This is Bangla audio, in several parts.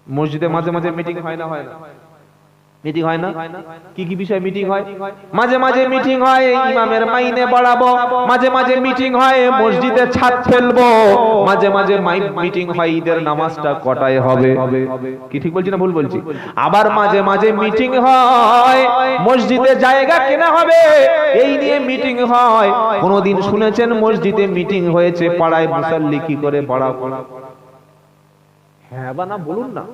মসজিদে মাঝে মাঝে মিটিং হয় না? হয় না? মিটিং হয় না? কি কি বিষয় মিটিং হয়? মাঝে মাঝে মিটিং হয় ইমামের মাইনে বাড়াবো, মাঝে মাঝে মিটিং হয় মসজিদে ছাদ ফেলবো, মাঝে মাঝে মিটিং হয় ঈদের নামাজটা কটায় হবে। কি ঠিক বলছি না ভুল বলছি? আবার মাঝে মাঝে মিটিং হয় মসজিদে জায়গা কেনা হবে, এই নিয়ে মিটিং হয়। কোনদিন শুনেছেন মসজিদে মিটিং হয়েছে পাড়ায় মুসাল্লি কি করে বাড়াবো? হ্যাঁ বা না বলুন না।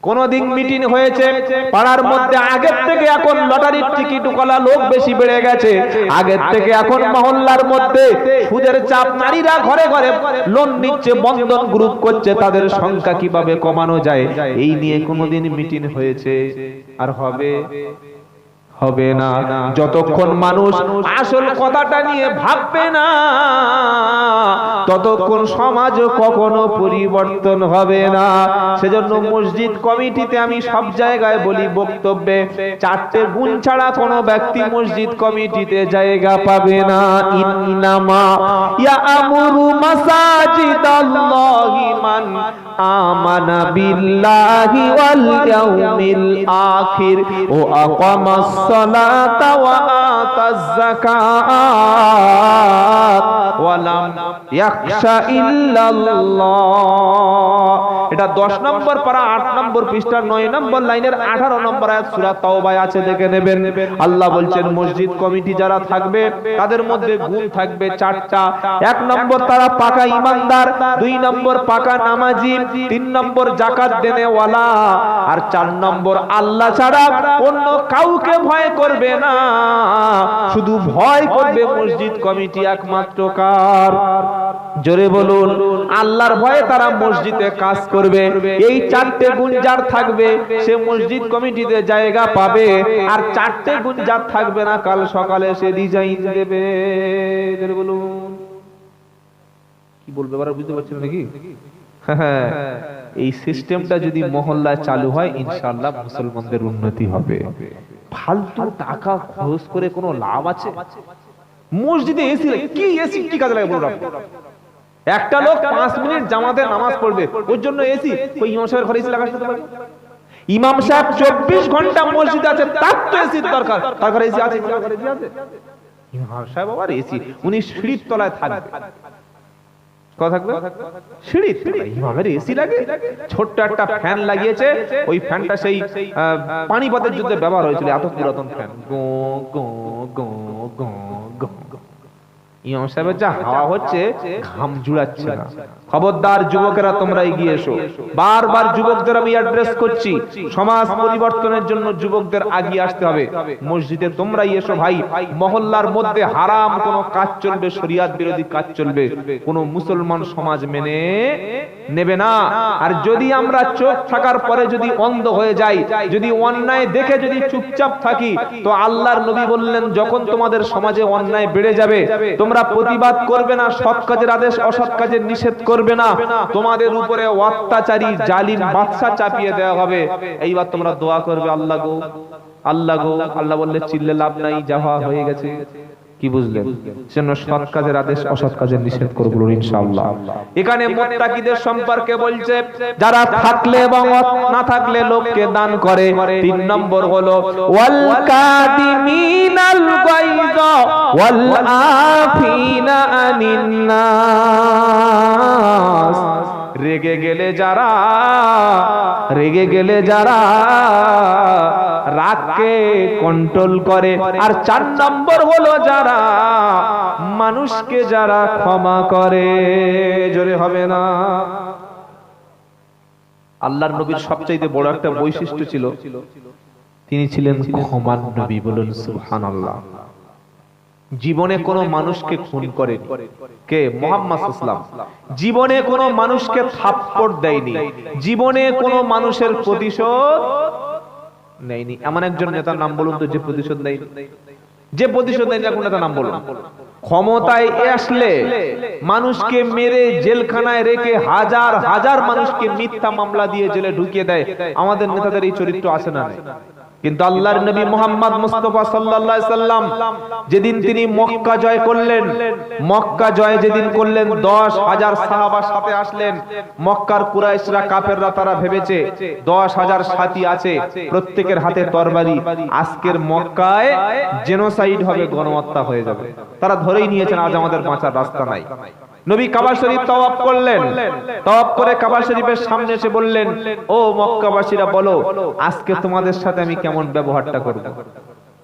কোনদিন মিটিং হয়েছে পাড়ার মধ্যে আগের থেকে এখন লটারির টিকিট ওয়ালা লোক বেশি বেড়ে গেছে, আগের থেকে এখন মহল্লার মধ্যে সুদের চাপ, নারীরা ঘরে ঘরে লোন নিচ্ছে, বন্ধন গ্রুপ করছে, তাদের সংখ্যা কিভাবে কমানো যায়, এই নিয়ে কোনদিন মিটিং হয়েছে? আর হবে? হবে না। যতক্ষণ মানুষ আসল কথাটা নিয়ে ভাববে না, ততক্ষণ সমাজ কখনো পরিবর্তন হবে না। সেজন্য মসজিদ কমিটিতে আমি সব জায়গায় বলি বক্তব্যে, 4টে গুণ ছাড়া কোনো ব্যক্তি মসজিদ কমিটিতে জায়গা পাবে না। ইন্নামা ইয়ামুরু মাসাজিদাল্লাহি মান আমানা বিল্লাহি ওয়াল ইয়াউমিল আখির ওয়া আকামাস সালাতা ওয়া আতাজ যাকাত ওয়া লাম ইয়াখশা ইল্লাল্লাহ। এটা 10 নম্বর পারা 8 নম্বর পৃষ্ঠা 9 নম্বর লাইনের 18 নম্বর আয়াত সূরা তাওবায় আছে, দেখে নেবেন। আল্লাহ বলছেন মসজিদ কমিটি যারা থাকবে তাদের মধ্যে গুণ থাকবে 4টা। 1 নম্বর তারা পাকা ঈমানদার, 2 নম্বর পাকা নামাজি, 3 নম্বর যাকাত দেনেওয়ালা, আর 4 নম্বর আল্লাহ ছাড়া অন্য কাউকে ভয় করবে না, শুধু ভয় করবে মসজিদ কমিটি একমাত্র কার? জোরে বলুন। আল্লাহর ভয়ে তারা মসজিদে কাজ করবে। এই 4টে গুণ যার থাকবে সে মসজিদ কমিটিতে জায়গা পাবে, আর 4টে গুণ যার থাকবে না কাল সকালে সে রিজাইন দেবে। জোরে বলুন। কি বলবে এবার বুঝতে পারছেন নাকি? এই সিস্টেমটা যদি মহল্লায় চালু হয় ইনশাআল্লাহ মুসলমানদের উন্নতি হবে। ফালতু টাকা খরচ করে কোনো লাভ আছে? মসজিদে এসি কি এসি কি কাজে লাগে বলুন? একটা লোক 5 মিনিট জামাতে নামাজ পড়বে, ওর জন্য এসি? ওই ইমাম সাহেবের ঘরে এসি লাগাতে পারে? ইমাম সাহেব 24 ঘন্টা মসজিদে আছে, তার তো এসির দরকার। তার ঘরে এসি আছে? ইমাম সাহেব আবার এসি, উনি সিঁড়ির তলায় থাকবে। কথা থাকবে সিঁড়ির তলায়, ইমামের এসি লাগে? ছোট্ট একটা ফ্যান লাগিয়েছে, ওই ফ্যানটা সেই পানিপথের যুদ্ধে ব্যবহার হয়েছিল, এত পুরাতন ফ্যান। গো গো গো গো গো। ইমাম সাহেবের যা হাওয়া হচ্ছে ঘাম জুড়াচ্ছে না। খবরদার যুবকেরা, তোমরা এগিয়ে এসো। বারবার যুবকদের আমি অ্যাড্রেস করছি, সমাজ পরিবর্তনের জন্য যুবকদের এগিয়ে আসতে হবে। মসজিদে তোমরাই এসো ভাই। মহল্লার মধ্যে হারাম কোনো কাজ চলবে, শরিয়ত বিরোধী কাজ চলবে, কোনো মুসলমান সমাজ মেনে নেবে না। আর যদি আমরা চোখ থাকার পরে যদি অন্ধ হয়ে যাই, যদি অন্যায় দেখে যদি চুপচাপ থাকি, তো আল্লাহর নবী বললেন যখন তোমাদের সমাজে অন্যায় বেড়ে যাবে তোমরা প্রতিবাদ করবে না, সৎ কাজের আদেশ অসৎ কাজের নিষেধ করবে না, তোমাদের উপরে অত্যাচারী জালিম বাদশা চাপিয়ে দেওয়া হবে। এইবার তোমরা দোয়া করবে, আল্লাহ গো আল্লাহ গো। আল্লাহ বললে চিল্লে লাভ নাই, যাওয়া হয়ে গেছে। কি বুঝলেন? সেজন্য সৎ কাজের আদেশ অসৎ কাজের নিষেধ করব ইনশাআল্লাহ। এখানে মুত্তাকিদের সম্পর্কে বলছে, যারা থাকলে এবং না থাকলে লোককে দান করে। 3 নম্বর হলো ওয়াল কাদিমিনাল গায়জ ওয়াল আফিনা আনিন নাস। রেগে গেলে যারা রাগকে কন্ট্রোল করে। আর 4 নম্বর হলো যারা মানুষকে যারা ক্ষমা করে। জোরে হবে না? আল্লাহর নবীর সবচেয়ে বড় একটা বৈশিষ্ট্য ছিল, তিনি ছিলেন ক্ষমার নবী। বলুন সুবহানাল্লাহ। জীবনে কোনো মানুষকে খুন করেনি কে? মুহাম্মদ সাল্লাল্লাহু আলাইহি ওয়াসাল্লাম। জীবনে কোনো মানুষকে থাপ্পড় দেয়নি, জীবনে কোনো মানুষের প্রতিশোধ নেয়নি। এমন একজন নেতার নাম বলুন তো যে প্রতিশোধ নেয়নি? যে প্রতিশোধ নেয়নি কোন নেতার নাম বলুন? ক্ষমতায় আসলে মানুষকে মেরে জেলখানায় রেখে হাজার হাজার মানুষকে মিথ্যা মামলা দিয়ে জেলে ঢুকিয়ে দেয়। আমাদের নেতাদের এই চরিত্র আছে না? কিন্তু আল্লাহর নবী মুহাম্মদ মুস্তাফা সাল্লাল্লাহু আলাইহি সাল্লাম যেদিন তিনি মক্কা জয় করলেন, মক্কা জয় যেদিন করলেন 10,000 সাহাবা সাথে আসলেন। মক্কার কুরাইশরা কাফেররা তারা ভেবেছে 10,000 সাথী আছে, প্রত্যেকের হাতে তরবারি, আজকের মক্কায় জেনোসাইড হবে, গণহত্যা হয়ে যাবে। তারা ধরেই নিয়েছেন আজ আমাদের বাঁচার রাস্তা নাই। নবী কাবা শরীফ তাওয়াফ করলেন, তাওয়াফ করে কাবা শরীফের সামনে এসে বললেন, ও মক্কাবাসীরা বলো আজকে তোমাদের সাথে আমি কেমন ব্যবহারটা করব।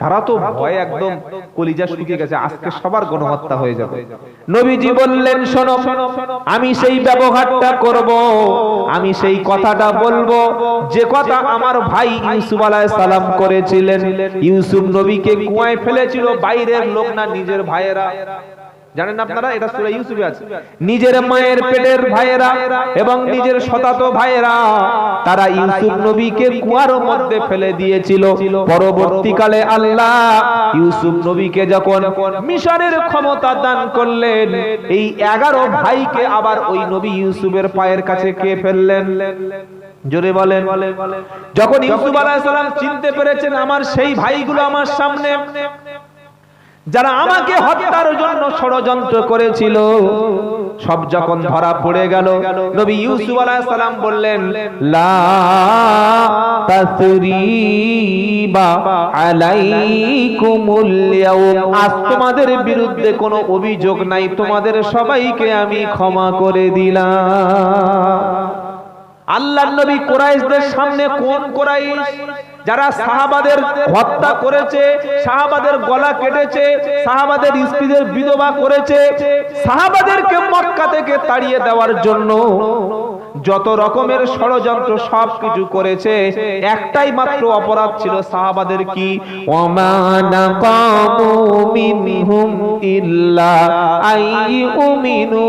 তারা তো ভয় একদম কলিজা শুকিয়ে গেছে, আজকে সবার গণহত্যা হয়ে যাবে। নবীজি বললেন, শোনো আমি সেই ব্যবহারটা করব, আমি সেই কথাটা বলবো যে কথা আমার ভাই ইউসুফ আলাইহিস সালাম করেছিলেন। ইউসুফ নবীকে কুয়ায় ফেলেছিল, বাইরের লোক না, নিজের ভাইয়েরা। জানেন আপনারা, এটা সূরা ইউসুফে আছে। নিজের মায়ের পেটের ভাইয়েরা এবং নিজের শতাতো ভাইয়েরা তারা ইউসুফ নবীকে কুয়ার মধ্যে ফেলে দিয়েছিল। পরবর্তীকালে আল্লাহ ইউসুফ নবীকে যখন মিশরের ক্ষমতা দান করলেন, এই 11 ভাইকে আবার ওই নবী ইউসুফের পায়ের কাছে কে ফেললেন? জোরে বলেন। যখন ইউসুফ আলাইহিস সালাম চিনতে পেরেছেন আমার সেই ভাইগুলো আমার সামনে, যারা আমাকে হত্যার জন্য ষড়যন্ত্র করেছিল, সব যখন ধরা পড়ে গেল, নবী ইউসুফ আলাইহিস সালাম বললেন, লা তাসরিবা আলাইকুমুল ইয়াউম, আজ তোমাদের বিরুদ্ধে কোনো অভিযোগ নাই, তোমাদের সবাইকে আমি ক্ষমা করে দিলাম। আল্লাহর নবী কুরাইশদের সামনে, কোন কুরাইশ? যারা সাহাবাদের হত্যা করেছে, সাহাবাদের গলা কেটেছে, সাহাবাদের স্ত্রীদের বিধবা করেছে, সাহাবাদেরকে মক্কা থেকে তাড়িয়ে দেওয়ার জন্য যত রকমের ষড়যন্ত্র সবকিছু করেছে, একটাই মাত্র অপরাধ ছিল সাহাবাদের, কি? ওমা নাকামু মিনহুম ইল্লা আইয়ুমিনু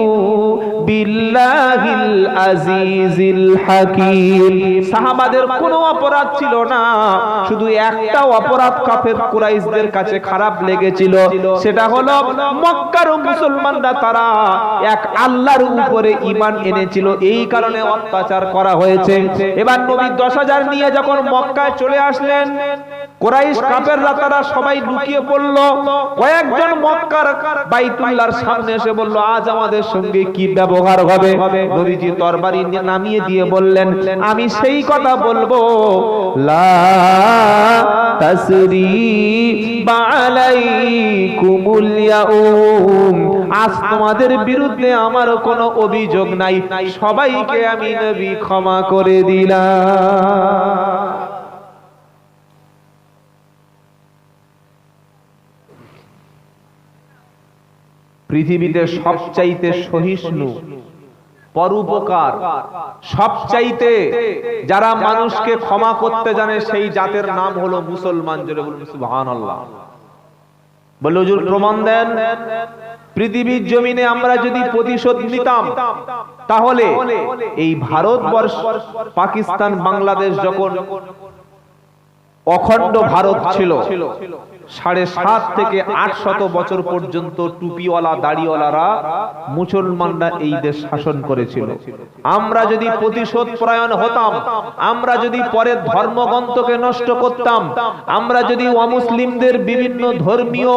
বিল্লাহিল আজিজিল হাকীম। সাহাবাদের কোনো অপরাধ ছিল না, শুধু একটা অপরাধ কাফের কুরাইশদের কাছে খারাপ লেগেছিল, সেটা হলো মক্কার মুসলমানরা তারা এক আল্লাহর উপরে ঈমান এনেছিল, এই কারণে অত্যাচার করা হয়েছে। এবার নবী 10,000 নিয়ে যখন মক্কায় চলে আসলেন, কুরাইশ কাফেররা তারা সবাই লুকিয়ে পড়ল। কয়েকজন মক্কার বাইতুল্লাহর সামনে এসে বলল, আজ আমাদের সঙ্গে কি ব্যবহার হবে? নবীজি তরবারি নামিয়ে দিয়ে বললেন, আমি সেই কথা বলবো, লা তাসরিবা আলাইকুমুল ইয়াউম, আজ তোমাদের বিরুদ্ধে আমার কোনো অভিযোগ নাই, সবাইকে আমি নবী ক্ষমা করে দিলাম। পৃথিবীতে সবচাইতে সহিষ্ণু, পরোপকার, সবচাইতে যারা মানুষকে ক্ষমা করতে জানে, সেই জাতের নাম হলো মুসলমান। জোরে বলুন সুবহানাল্লাহ। বলে হুজুর প্রমাণ দেন। পৃথিবীর জমিনে আমরা যদি প্রতিশোধ নিতাম, তাহলে এই ভারতবর্ষ, পাকিস্তান, বাংলাদেশ যখন অখণ্ড ভারত ছিল, 7.5 থেকে 800 বছর পর্যন্ত টুপিওয়ালা দাড়িওয়ালারা মুসলমানরা এই দেশ শাসন করেছিল। আমরা যদি প্রতিশোধ পরায়ণ হতাম, আমরা যদি পরের ধর্মগ্রন্থকে নষ্ট করতাম, আমরা যদি অমুসলিমদের বিভিন্ন ধর্মীয়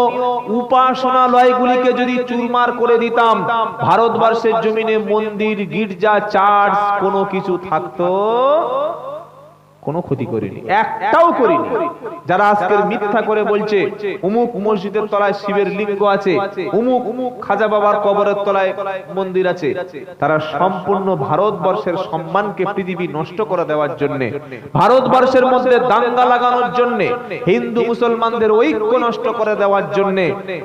উপাসনালয়গুলিকে যদি চুরমার করে দিতাম, ভারতবর্ষের জমিনে মন্দির, গির্জা, চার্চ কোনো কিছু থাকতো? কোনো ক্ষতি করিনি, একটাও করিনি। যারা আজকের মিথ্যা করে বলছে অমুক মসজিদের তলায় শিবের লিঙ্গ আছে, অমুক খাজা বাবার কবরের তলায় মন্দির আছে, তারা সম্পূর্ণ ভারতবর্ষের সম্মানকে পৃথিবী নষ্ট করে দেওয়ার জন্য, ভারতবর্ষের মধ্যে দাঙ্গা লাগানোর জন্য, হিন্দু মুসলমানদের ঐক্য নষ্ট করে দেওয়ার জন্য,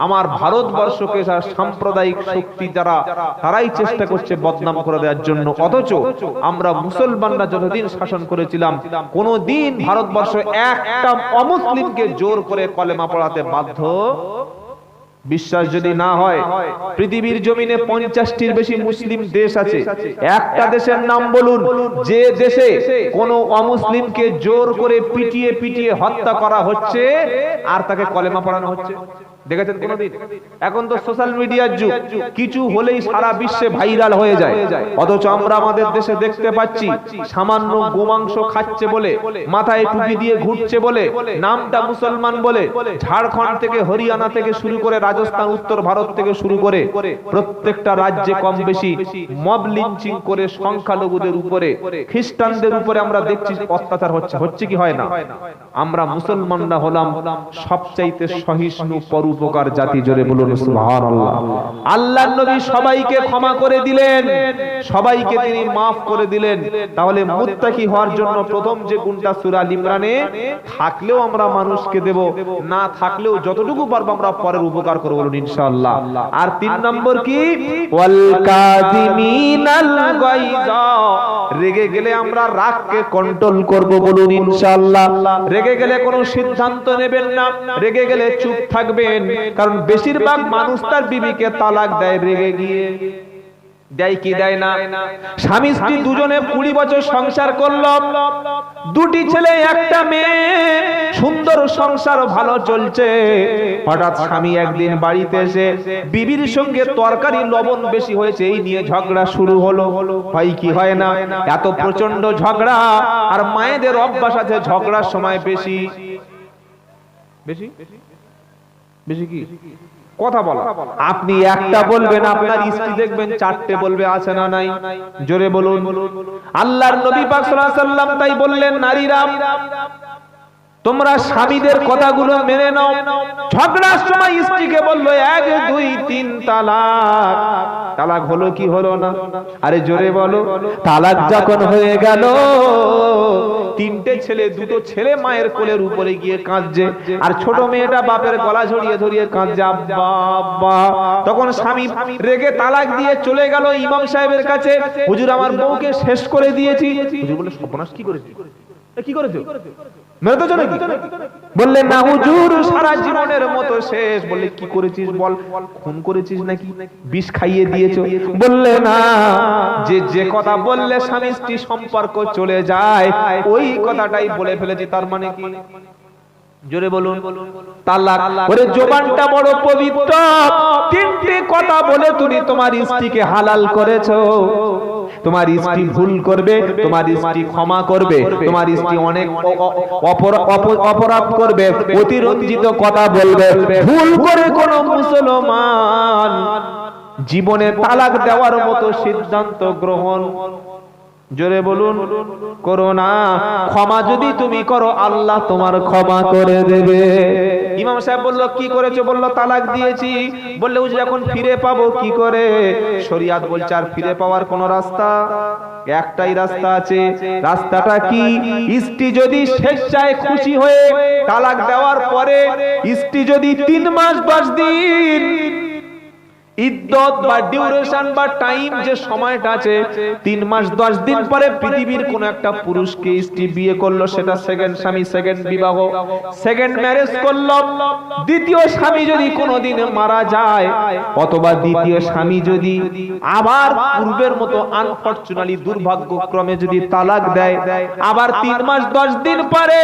আমার ভারতবর্ষকে সাম্প্রদায়িক শক্তি যারা, তারাই চেষ্টা করছে বদনাম করে দেওয়ার জন্য। অথচ আমরা মুসলমানরা যতদিন শাসন করেছিলাম, কোনদিন ভারতবর্ষ একটা অমুসলিমকে জোর করে কলেমা পড়াতে বাধ্য। বিশ্বাস যদি না হয়, পৃথিবীর জমিনে 50টির বেশি মুসলিম দেশ আছে, একটা দেশের নাম বলুন যে দেশে কোন অমুসলিমকে জোর করে পিটিয়ে পিটিয়ে হত্যা করা হচ্ছে আর তাকে কলেমা পড়ানো হচ্ছে? দেখেছেন কোনদিন? এখন তো সোশ্যাল মিডিয়ার যুগ, কিছু হলেই সারা বিশ্বে ভাইরাল হয়ে যায়। অথচ আমরা আমাদের দেশে দেখতে পাচ্ছি সামান্য গোমাংস খাচ্ছে বলে, মাথায় টুপি দিয়ে ঘুরছে বলে, নামটা মুসলমান বলে, ঝাড়খণ্ড থেকে হরিয়ানা থেকে শুরু করে রাজস্থান, উত্তর ভারত থেকে শুরু করে প্রত্যেকটা রাজ্যে কম বেশি মব লিঞ্চিং করে সংখ্যালঘুদের উপরে, খ্রিস্টানদের উপরে আমরা দেখছি অত্যাচার হচ্ছে কি হয় না? আমরা মুসলমানরা হলাম সবচাইতে সহিষ্ণু পরোপকার জাতি। জোরে বলুন সুবহানাল্লাহ। আল্লাহর নবী সবাইকে ক্ষমা করে দিলেন, সবাইকে তিনি maaf করে দিলেন। তাহলে মুত্তাকি হওয়ার জন্য প্রথম যে গুণটা সূরা আল ইমরানে, থাকলেও আমরা মানুষকে দেব, না থাকলেও যতটুকু পারবো আমরা পরের উপকার করব, বলুন ইনশাআল্লাহ। আর 3 নম্বর কি? ওয়াল কাযিমিনাল গায়যা, রেগে গেলে আমরা রাগকে কন্ট্রোল করব, বলুন ইনশাআল্লাহ। রেগে গেলে কোনো সিদ্ধান্ত নেবেন না, রেগে গেলে চুপ থাকবেন। কারণ বেশিরভাগ মানুষ তার বিবিকে তালাক দেয় রেগে গিয়ে। দেয় কি দেয় না? স্বামী স্ত্রী দুজনে 20 বছর সংসার করলো, 2টি ছেলে 1টা মেয়ে, সুন্দর সংসার ভালো চলছে। হঠাৎ স্বামী একদিন বাড়িতে এসে বিবির সঙ্গে তরকারি লবণ বেশি হয়েছে এই নিয়ে ঝগড়া শুরু হলো। হয় কি হয় না? এত প্রচন্ড ঝগড়া। আর মায়েদের অভ্যাস আছে ঝগড়ার সময় বেশি বেশি বেশি কি কথা বলা। আপনি একটা বলবেন, আপনার স্ত্রী দেখবেন 4টে বলবে, আছে না নাই? জোরে বলুন। আল্লাহর নবী পাক সাল্লাল্লাহু আলাইহি ওয়াসাল্লাম তাই বললেন, নারীরা তোমরা স্বামীদের কথাগুলো মেনে নাও। ঝগড়ার সময় স্ত্রীকে বললো 1 2 3 তালাক। তালাক হলো কি হলো না? আরে জোরে বলো। তালাক যখন হয়ে গেল, 3টে ছেলে, 2টো ছেলে মায়ের কোলের উপরে গিয়ে কাঁদছে, আর ছোট মেয়েটা বাপের গলা জড়িয়ে ধরিয়ে কাঁদছে, আব্বা আব্বা। তখন স্বামী রেগে তালাক দিয়ে চলে গেল ইমাম সাহেবের কাছে, হুজুর আমার বউকে শেষ করে দিয়েছি। হুজুর বলে, সর্বনাশ, কি করেছি? কি করেছো? মেরে তো নাকি? বললেন না হুজুর, সারা জীবনের মতো শেষ। বললে কি করেছিস বল? খুন করেছিস নাকি? বিষ খাইয়ে দিয়েছো? বললে না, যে কথা বললে স্বামী স্ত্রী সম্পর্ক চলে যায়, ওই কথাটাই বলে ফেলেছি। তার মানে কি? জোরে বলুন। তালাক। ওরে জবানটা বড় পবিত্র, 3টে কথা বলে তুমি তোমার স্ত্রীকে হালাল করেছো। তোমার স্ত্রী ভুল করবে, তোমার স্ত্রী ক্ষমা করবে, তোমার স্ত্রী অনেক অপরাধ করবে, অতিরঞ্জিত কথা বলবে। ভুল করে কোন মুসলমান জীবনে তালাক দেওয়ার মতো সিদ্ধান্ত গ্রহণ, জোরে বলুন, করো না। ক্ষমা যদি তুমি করো, আল্লাহ তোমার ক্ষমা করে দেবে। ইমাম সাহেব বলল, কি করেছো? বলল, তালাক দিয়েছি। বললে, হুজুর এখন ফিরে পাবো কি করে? শরিয়াত বলছে আর ফিরে পাওয়ার কোন রাস্তা? একটাই রাস্তা আছে। রাস্তাটা কি? স্ত্রী যদি স্বেচ্ছায় খুশি হয়ে তালাক দেওয়ার পরে, স্ত্রী যদি 3 মাস 10 দিন ইদ্দত বা ডিউরেশন বা টাইম যে সময়টা আছে, 3 মাস 10 দিন পরে পৃথিবীর কোন একটা পুরুষকে স্ত্রী বিয়ে করলো, সেটা সেকেন্ড স্বামী, সেকেন্ড বিবাহ, সেকেন্ড ম্যারেজ করলো। দ্বিতীয় স্বামী যদি কোনোদিন মারা যায়, অথবা দ্বিতীয় স্বামী যদি আবার পূর্বের মতো আনফরচুনেটলি দুর্ভাগ্যক্রমে যদি তালাক দেয়, আবার 3 মাস 10 দিন পরে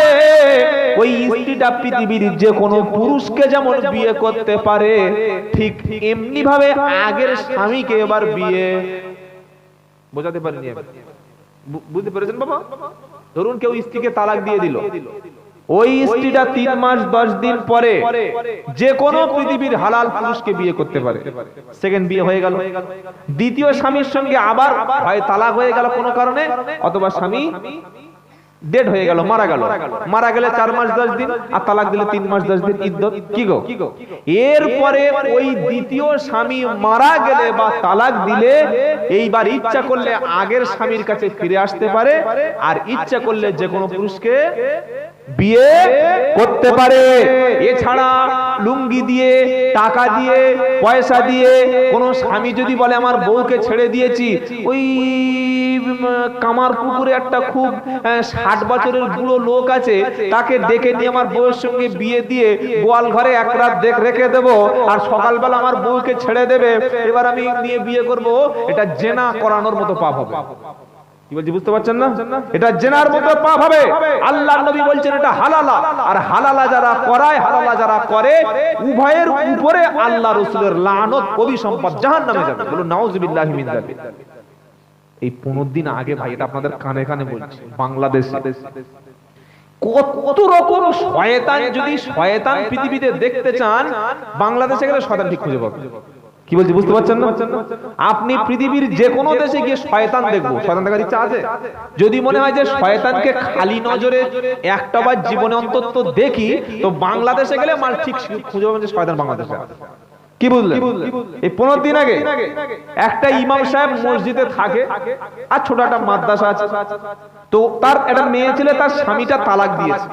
ওই স্ত্রীটা পৃথিবীর যে কোনো পুরুষকে যেমন বিয়ে করতে পারে, ঠিক এমনি ভাবে আগের স্বামীকে এবার বিয়ে। বোঝাতে পারিনি? বুঝতে পেরেছেন বাবা? ধরুন কেউ স্ত্রীকে তালাক দিয়ে দিল, ওই স্ত্রীটা 3 মাস 10 দিন পরে যে কোনো পৃথিবীর হালাল পুরুষকে বিয়ে করতে পারে। সেকেন্ড বিয়ে হয়ে গেল। দ্বিতীয় স্বামীর সঙ্গে আবার হয় তালাক হয়ে গেল কোনো কারণে, অথবা স্বামী ডেড হয়ে গেল, মারা গেল। মারা গেলে 4 মাস 10 দিন, আর তালাক দিলে 3 মাস 10 দিন ইদ্দত। কি গো? এরপরে ওই দ্বিতীয় স্বামী মারা গেলে বা তালাক দিলে, এইবার ইচ্ছা করলে আগের স্বামীর কাছে ফিরে আসতে পারে, আর ইচ্ছা করলে যে কোনো পুরুষকে বিয়ে করতে পারে। এছাড়া লুঙ্গি দিয়ে, টাকা দিয়ে, পয়সা দিয়ে কোন স্বামী যদি বলে আমার বউকে ছেড়ে দিয়েছি, ওই কামার পুকুরে একটা খুব 60 বছরের বুড়ো লোক আছে, তাকে ডেকে নিয়ে আমার বউয়ের সঙ্গে বিয়ে দিয়ে গোয়াল ঘরে 1 রাত রেখে দেবো, আর সকালবেলা আমার বউকে ছেড়ে দেবে, এবার আমি নিয়ে বিয়ে করব, এটা জেনা করানোর মতো পাপ হবে। কি বলছি বুঝতে পারছেন না? এটা জেনার মতো পাপ হবে। আল্লাহর নবী বলছেন এটা হালালা, আর হালালা যারা করায়, হালালা যারা করে, উভয়ের উপরে আল্লাহ রাসূলের লানত, অভিসম্পাত, জাহান্নামে যাবে। বলুন নাউযুবিল্লাহি মিন যালিক। এই 15 দিন আগে ভাই, এটা আপনাদের কানে কানে বলছি, বাংলাদেশে কত রকম শয়তান, যদি শয়তান পৃথিবীতে দেখতে চান, বাংলাদেশে গেলে শয়তান ঠিক খুঁজে পাবেন। কি বলছি বুঝতে পারছেন না? আপনি পৃথিবীর যে কোনো দেশে গিয়ে শয়তান দেখবো, শয়তান দেখার ইচ্ছা আছে? যদি মনে হয় যে শয়তানকে খালি নজরে একটাবার জীবনে অন্তত দেখি, তো বাংলাদেশে গেলে মাল ঠিক খুঁজে পাবেন যে শয়তান বাংলাদেশে আছে। কি বুঝলেন? এই 15 দিন আগে একটা ইমাম সাহেব মসজিদে থাকে, আর ছোট একটা মাদ্রাসা আছে, তো তার একটা মেয়ে ছিল, তার স্বামীটা তালাক দিয়েছে।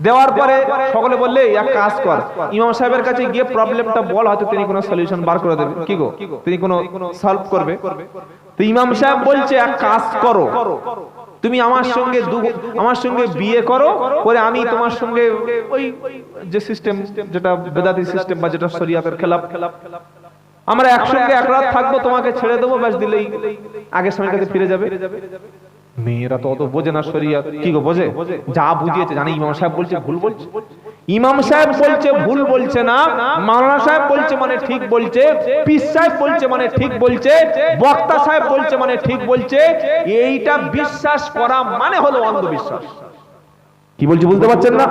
দেওয়ার পরে সকলে বললে এক কাজ কর, ইমাম সাহেবের কাছে গিয়ে প্রবলেমটা বল, হয়তো তিনি কোনো সলিউশন বার করে দেবে। কি গো, তিনি কোনো সলভ করবে। তো ইমাম সাহেব বলছে এক কাজ করো, তুমি আমার সঙ্গে বিয়ে করো, করে আমি তোমার সঙ্গে ওই যে সিস্টেম, যেটা বেদাতি সিস্টেম বা যেটা শরিয়াতের খেলাফ, আমরা একসঙ্গে এক রাত থাকবো, তোমাকে ছেড়ে দেবো, ব্যাস দিলেই আগের স্বামীর কাছে ফিরে যাবে। মেয়েরা তো অত বোঝে না শরিয়াত। কি গো বোঝে? যা বুঝিয়েছে জানি। ইমাম সাহেব বলছে ভুল বলছে, ইমাম সাহেব বলছে ভুল বলছে না, মাওলানা সাহেব বলছে মানে ঠিক বলছে, পীর সাহেব বলছে মানে ঠিক বলছে, বক্তা সাহেব বলছে মানে ঠিক বলছে। এইটা বিশ্বাস করা মানে হলো অন্ধবিশ্বাস। কি বলছি বুঝতে পারছেন না?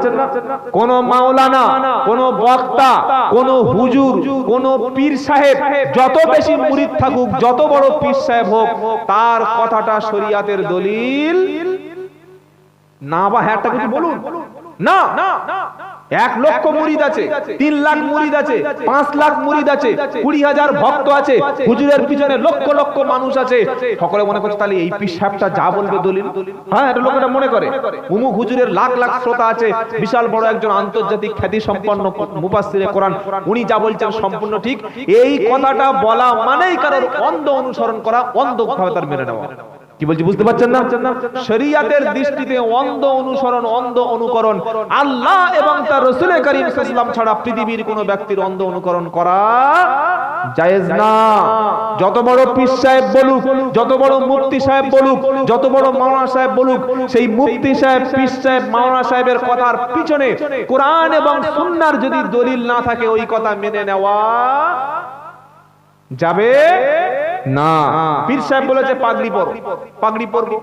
কোন মাওলানা, কোন বক্তা, কোন হুজুর, কোন পীর সাহেব, যত বেশি মুরিদ থাকুক, যত বড় পীর সাহেব হোক, তার কথাটা শরিয়াতের দলিল না। বা হ্যাঁ একটা কিছু বলুন না। 1 লক্ষ মুরিদ আছে, 3 লাখ মুরিদ আছে, 5 লাখ মুরিদ আছে, 20,000 ভক্ত আছে, হুজুরের পিছনে লক্ষ লক্ষ মানুষ আছে। সকলে মনে করছে তাহলে এই পীর সাহেবটা যা বলবে দলিল। হ্যাঁ, এটা লোকেরা মনে করে। উমুক হুজুরের লাখ লাখ শ্রোতা আছে, বিশাল বড় একজন আন্তর্জাতিক খ্যাতি সম্পন্ন মুফাসসিরে কোরআন, উনি যা বলছেন সম্পূর্ণ ঠিক। এই কথাটা বলা মানেই কারোর অন্ধ অনুসরণ করা, অন্ধভাবে তার মেনে নেওয়া। কি বলছি বুঝতে পারছেন না? শরিয়াতের দৃষ্টিতে অন্ধ অনুসরণ, অন্ধ অনুকরণ আল্লাহ এবং তার রাসূল করিম সাল্লাল্লাহু আলাইহি ওয়াসাল্লাম ছাড়া পৃথিবীর কোন ব্যক্তির অন্ধ অনুকরণ করা জায়েজ না। যত বড় পীর সাহেব বলুক, যত বড় মুফতি সাহেব বলুক, যত বড় মাওলানা সাহেব বলুক, সেই মুফতি সাহেব, পীর সাহেব, মাওলানা সাহেবের কথার পিছনে কোরআন এবং সুন্নাহর যদি দলিল না থাকে, ওই কথা মেনে নেওয়া যাবে না। পীর সাহেব বলেছে পাগড়ি পরো, পাগড়ি পরবো।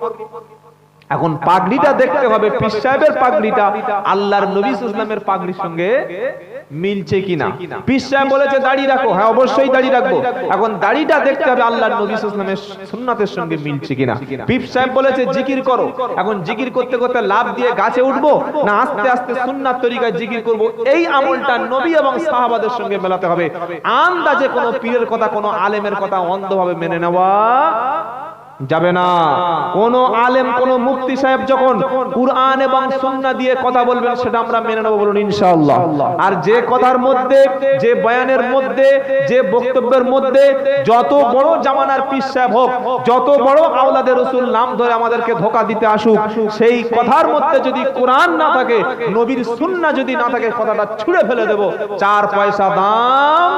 এখন পাগড়িটা দেখতে হবে পীর সাহেবের পাগড়িটা আল্লাহর নবী সাল্লাল্লাহু আলাইহি ওয়াসাল্লামের পাগড়ির সঙ্গে মিলছে কিনা। পীর সাহেব বলেছে দাড়ি রাখো, হ্যাঁ অবশ্যই দাড়ি রাখবো। এখন দাড়িটা দেখতে হবে আল্লাহর নবী সাল্লাল্লাহু আলাইহি ওয়াসাল্লামের সুন্নাতের সঙ্গে মিলছে কিনা। পীর সাহেব বলেছে জিকির করো, এখন জিকির করতে করতে লাভ দিয়ে গাছে উঠবো, না আস্তে আস্তে সুন্নাত তরিকায় জিকির করব, এই আমলটা নবী এবং সাহাবাদের সঙ্গে মেলাতে হবে। আন্দাজে কোনো পীরের কথা, কোনো আলেমের কথা অন্ধভাবে মেনে নেওয়া যাবে না। কোন আলেম, কোন মুফতি সাহেব যখন কুরআন এবং সুন্নাহ দিয়ে কথা বলবেন, সেটা আমরা মেনে নেব, বলুন ইনশাআল্লাহ। আর যে কথার মধ্যে, যে বয়ানের মধ্যে, যে বক্তব্যের মধ্যে যত বড় জামানার পীর সাহেব হোক, যত বড় আওলাদের রাসূল নাম ধরে আমাদেরকে ধোঁকা দিতে আসুক, সেই কথার মধ্যে যদি কোরআন না থাকে, নবীর সুন্নাহ যদি না থাকে, কথাটা ছুঁড়ে ফেলে দেব। 4 পয়সা দাম,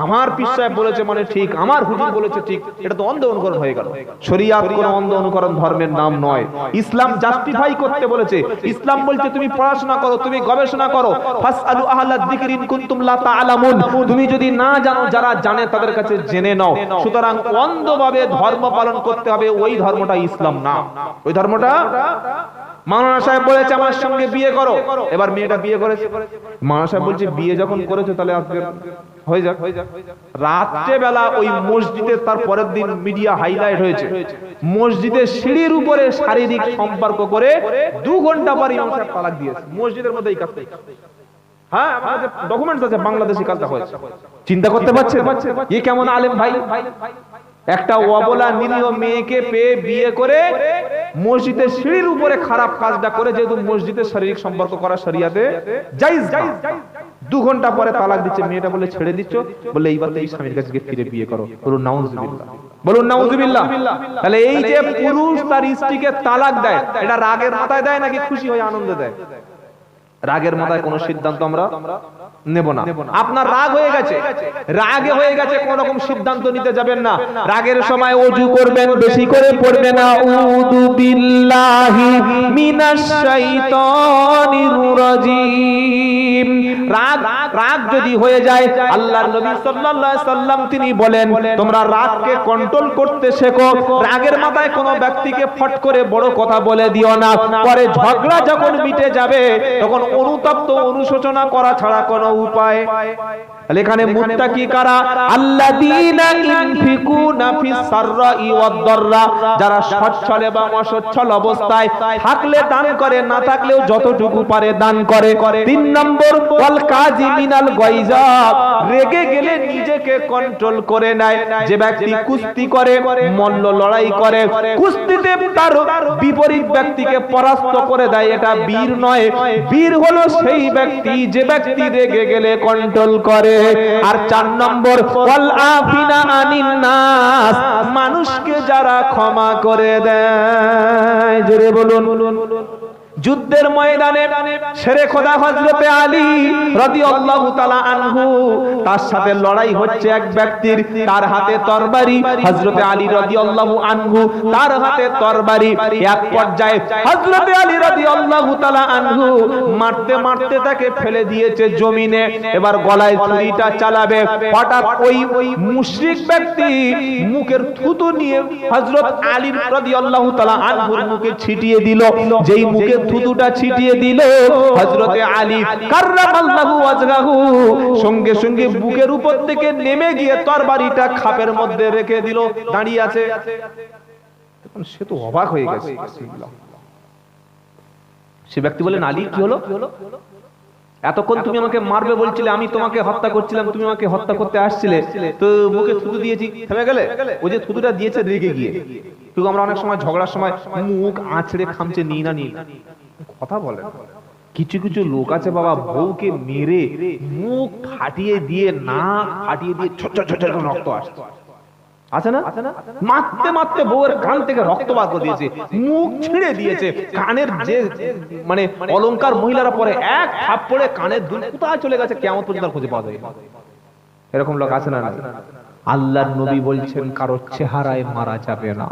আমার পীর সাহেব বলেছে মানে ঠিক, আমার হুজুর বলেছে ঠিক, এটা তো অন্ধ অনুকরণ হয়ে গেল। শরিয়াত কোন অন্ধ অনুকরণ ধর্মের নাম নয়। ইসলাম জাস্টিফাই করতে বলেছে। ইসলাম বলছে তুমি পড়াশোনা করো, তুমি গবেষণা করো, ফাসআলু আহলা যিকরি ইন কুনতুম লা তা'লামুন, তুমি যদি না জানো, যারা জানে তাদের কাছে জেনে নাও। সুতরাং অন্ধভাবে ধর্ম পালন করতে হবে, ওই ধর্মটা ইসলাম না। ওই ধর্মটা, মাওলানা সাহেব বলেছে আমার সঙ্গে বিয়ে করো, এবার মেয়েটা বিয়ে করেছে, মাওলানা সাহেব বলছে বিয়ে যখন করেছো তাহলে আজকে হয়ে যাক। রাত্রে বেলা ওই মসজিদে, তার পরের দিন মিডিয়া হাইলাইট হয়েছে, মসজিদের সিঁড়ির উপরে শারীরিক সম্পর্ক করে 2 ঘন্টা পর ইমাম সাহেব তালাক দিয়েছে, মসজিদের মধ্যেই কাজ। হ্যাঁ, আমাদের ডকুমেন্টস আছে, বাংলাদেশি কাজটা হয়েছে। চিন্তা করতে পারছেন এ কেমন আলেম ভাই? একটা অবলা নিরীহ মেয়েকে পেয়ে বিয়ে করে মসজিদের সিঁড়ির উপরে খারাপ কাজটা করে, যেহেতু মসজিদের শারীরিক সম্পর্ক করা শরিয়াতে জায়েজ না। 2 ঘন্টা পরে তালাক দিচ্ছে, মেয়েটা বলে ছেড়ে দিচ্ছ, বলে এইবার এই স্বামীর কাছে ফিরে বিয়ে করো। বলুন নাউজুবিল্লাহ, বলুন নাউজুবিল্লাহ। তাহলে এই যে পুরুষ তার স্ত্রীকে তালাক দেয়, এটা রাগের মাথায় দেয় নাকি খুশি হয়ে আনন্দে দেয়? রাগের মাথায় কোনো সিদ্ধান্ত আমরা নেব না। আপনার রাগ হয়ে গেছে, রাগে হয়ে গেছে, কোন রকম সিদ্ধান্ত নিতে যাবেন না। রাগের সময় ওযু করবেন, বেশি করে পড়বেন আউযু বিল্লাহি মিনাশ শাইতানির রাজিম। রাগ যদি হয়ে যায়, আল্লাহর নবী সাল্লাল্লাহু আলাইহি সাল্লাম তিনি বলেন, তোমরা রাগকে কন্ট্রোল করতে শেখো। রাগের মাথায় কোনো ব্যক্তিকে ফট করে বড় কথা বলে দিও না। পরে ঝগড়া যখন মিটে যাবে তখন অনুতপ্ত অনুশোচনা করা ছাড়া কোনো উপায়। এখানে মুত্তাকি কারা? আল্লাযীনা ইনফিকুনা ফিস সাররাই ওয়াদ দাররা, যারা সচ্ছল এবং অসচ্ছল অবস্থায় থাকলে দান করে, না থাকলেও যতটুকু পারে দান করে। 3 নম্বর ওয়াল কাযিমিনাল গায়যা, রেগে গেলে নিজেকে কন্ট্রোল করে নেয়। যে ব্যক্তি কুস্তি করে, মল্ল লড়াই করে, কুস্তিতে তার বিপরীত ব্যক্তিকে পরাস্ত করে দেয়, এটা বীর নয়। বীর হলো সেই ব্যক্তি যে ব্যক্তি রেগে গেলে কন্ট্রোল করে। আর 4 নম্বর ওয়াল আফিনা আনিন নাস, মানুষকে যারা ক্ষমা করে দেয়। জোরে বলুন। যুদ্ধের ময়দানে শেরে খোদা হযরতে আলী রাদিয়াল্লাহু তাআলা আনহু, তার সাথে লড়াই হচ্ছে এক ব্যক্তির, তার হাতে তরবারি। হযরতে আলী রাদিয়াল্লাহু আনহু, তার হাতে তরবারি। এক পর্যায়ে হযরতে আলী রাদিয়াল্লাহু তাআলা আনহু মারতে মারতে তাকে ফেলে দিয়েছে জমিনে। এবার গলায় ছুরিটা চালাবে, হঠাৎ ওই মুশরিক ব্যক্তি মুখের থুতু নিয়ে হযরত আলী রাদিয়াল্লাহু তাআলা আনহুর মুখে ছিটিয়ে দিল। যেই মুখে থুতুটা ছিটিয়ে দিল, হযরতে আলী কাররামাল্লাহু ওয়াজহাহু সঙ্গে সঙ্গে বুকের উপর থেকে নেমে গিয়ে তরবারিটা খাপের মধ্যে রেখে দিল, দাঁড়িয়ে আছে। তখন সে তো অবাক হয়ে গেছে। সে ব্যক্তি বলেন, আলী কি হলো? এতক্ষণ তুমি আমাকে মারবে বলছিলে, আমি তোমাকে হত্যা করছিলাম, তুমি আমাকে হত্যা করতে আসছিলে, তো মুখে থুতু দিয়েছি, থেমে গেলে? ওই যে থুতুটা দিয়েছে রেগে গিয়ে। কিন্তু আমরা অনেক সময় ঝগড়ার সময় মুখ আঁচড়ে খামচে নিই না, কথা বলে। কিছু কিছু লোক আছে বাবা, বউকে মেরে মুখ ফাটিয়ে দিয়ে, নাক ফাটিয়ে দিয়ে ছোট ছোট রক্ত আসছে, আছে না? মারতে মারতে বউয়ের কান থেকে রক্ত বার করে দিয়েছে, মুখ ছিঁড়ে দিয়েছে, কানের যে মানে অলংকার মহিলারা পরে এক থাপ্পড়ে কানের দুল কোথায় চলে গেছে, কিয়ামত পর্যন্ত খুঁজে পাওয়া যায়। এরকম লোক আছে না? আল্লাহর নবী বলছেন কারো চেহারায় মারা যাবে না,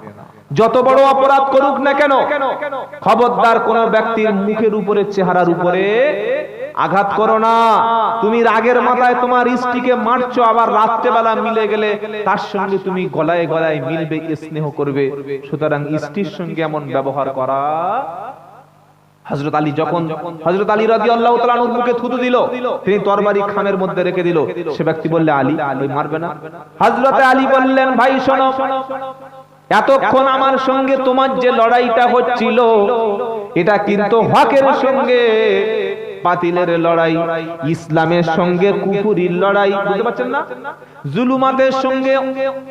যত বড় অপরাধ করুক না কেন। খবরদার কোন ব্যক্তির মুখের উপরে, চেহারার উপরে আঘাত করো না। তুমি রাগের মাথায় তোমার স্ত্রীকে মারছো, আবার রাত্রেবেলা মিলে গেলে তার সঙ্গে তুমি গলায় গলায় মিলবে, স্নেহ করবে। সুতরাং স্ত্রীর সঙ্গে এমন ব্যবহার করা। হযরত আলী যখন হযরত আলী রাদিয়াল্লাহু তাআলা আনহুর মুখে থুতু দিল, তিনি তরবারি খামের মধ্যে রেখে দিল। সে ব্যক্তি বললে, আলী ওই মারবে না? হযরতে আলী বললেন, ভাই শোনো, এতক্ষণ আমার সঙ্গে তোমার যে লড়াইটা হচ্ছিল, এটা কিন্তু হকের সঙ্গে বাতিলের লড়াই, ইসলামের সঙ্গে কুফরির লড়াই, বুঝতে পারছেন না? জুলুমাতের সঙ্গে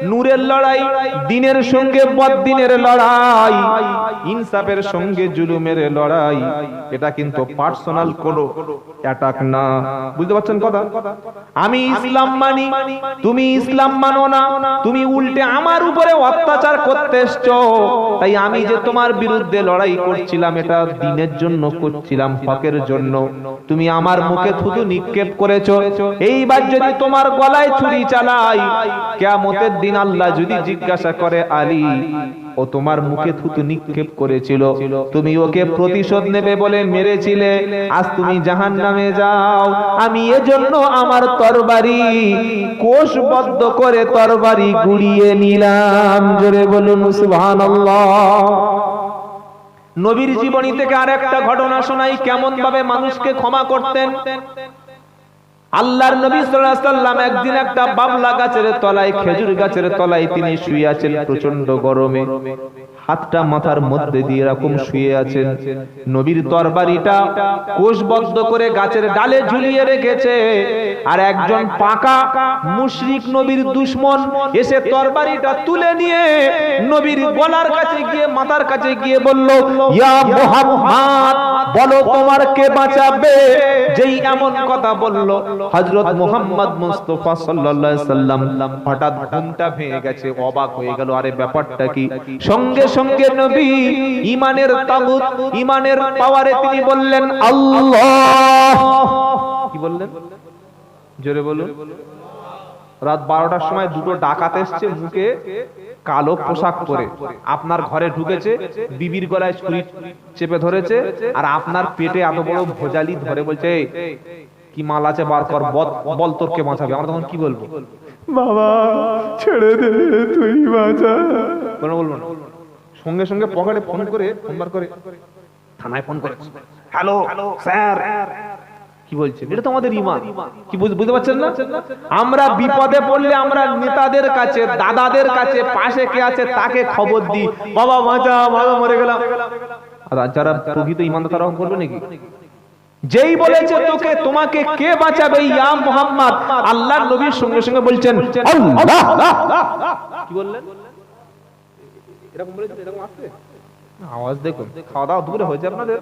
নূরের লড়াই, দিনের সঙ্গে বদ্দিনের লড়াই, ইনসাফের সঙ্গে জুলুমের লড়াই। এটা কিন্তু পার্সোনাল কোনো অ্যাটাক না, বুঝতে পারছেন কথা? আমি ইসলাম মানি, তুমি ইসলাম মানো না, তুমি উল্টে আমার উপরে অত্যাচার করতে এসছো। তাই আমি যে তোমার বিরুদ্ধে লড়াই করছিলাম, এটা দিনের জন্য করছিলাম, হকের জন্য। তুমি আমার মুখে থুতু নিক্ষেপ করেছো, এইবার যদি তোমার গলায় ছুরি চালাই, কিয়ামতের দিন আল্লাহ যদি জিজ্ঞাসা করে, আলী ও তোমার মুখে থুতু নিক্ষেপ করেছিল, তুমি ওকে প্রতিশোধ নেবে বলে মেরেছিলে, আজ তুমি জাহান্নামে যাও। আমি এজন্য আমার তরবারি কোষবদ্ধ করে তরবারি গুড়িয়ে নিলাম। জোরে বলুন সুবহানাল্লাহ। নবীর জীবনী থেকে আরেকটা ঘটনা শোনাই, কেমন ভাবে মানুষকে ক্ষমা করতেন। আল্লাহর নবী সাল্লাল্লাহু আলাইহি সাল্লাম একদিন একটা বাবলা গাছের তলায়, খেজুর গাছের তলায় তিনি শুয়ে আছেন প্রচন্ড গরমে, হাতটা মাথার মধ্যে দিয়ে এরকম শুয়ে আছেন। নবীর তরবারিটা কোষবদ্ধ করে গাছের ডালে ঝুলিয়ে রেখেছে, আর একজন পাকা মুশরিক নবীর দুশমন এসে তরবারিটা তুলে নিয়ে নবীর গলার কাছে গিয়ে, মাথার কাছে গিয়ে বলল, ইয়া মুহাম্মদ বলো তোমার কে বাঁচাবে। যেই এমন কথা বলল হযরত মুহাম্মদ মুস্তাফা সাল্লাল্লাহু আলাইহি সাল্লাম হঠাৎ ঘুমটা ভেঙে গেছে, অবাক হয়ে গেল, আরে ব্যাপারটা কি। সঙ্গে সঙ্গে নবী ঈমানের তাগুত, ঈমানের পাওয়ারে তিনি বললেন আল্লাহ। কি বললেন? জোরে বলুন। রাত 12টার সময় দুটো ডাকাত এসেছে, মুখে কালো পোশাক পরে আপনার ঘরে ঢুকেছে, বিবির গলায় ছুরি চেপে ধরেছে, আর আপনার পেটে এত বড় ভোজালি ধরে বলছে কি মাল আছে বার কর, বল তোর কে বাঁচাবে। আমরা তখন কি বলবো? বাবা ছেড়ে দে, তুই বাঁচা। বলবো না। সঙ্গে সঙ্গে পকেটে ফোন করে, ফোন বার করে থানায় ফোন করে, হ্যালো স্যার, কি বলছেন? এটা তো আমাদের ঈমান। কি বুঝতে পারছেন না? আমরা বিপদে পড়লে আমরা নেতাদের কাছে, দাদাদের কাছে, পাশে কে আছে তাকে খবর দিই, বাবা বাঁচা, বাবা মরে গেলাম। আর যারা প্রকৃত ঈমানদার তারা করবে নাকি? যেই বলেছে তোকে, তোমাকে কে বাঁচাবে ইয়া মুহাম্মদ, আল্লাহর নবীর সঙ্গে সঙ্গে বলছেন আল্লাহ। কি বললেন? এরকম বলেছে, এরকম আছে আওয়াজ। দেখুন, খাওয়া দাওয়া দূরে হয়েছে আপনাদের।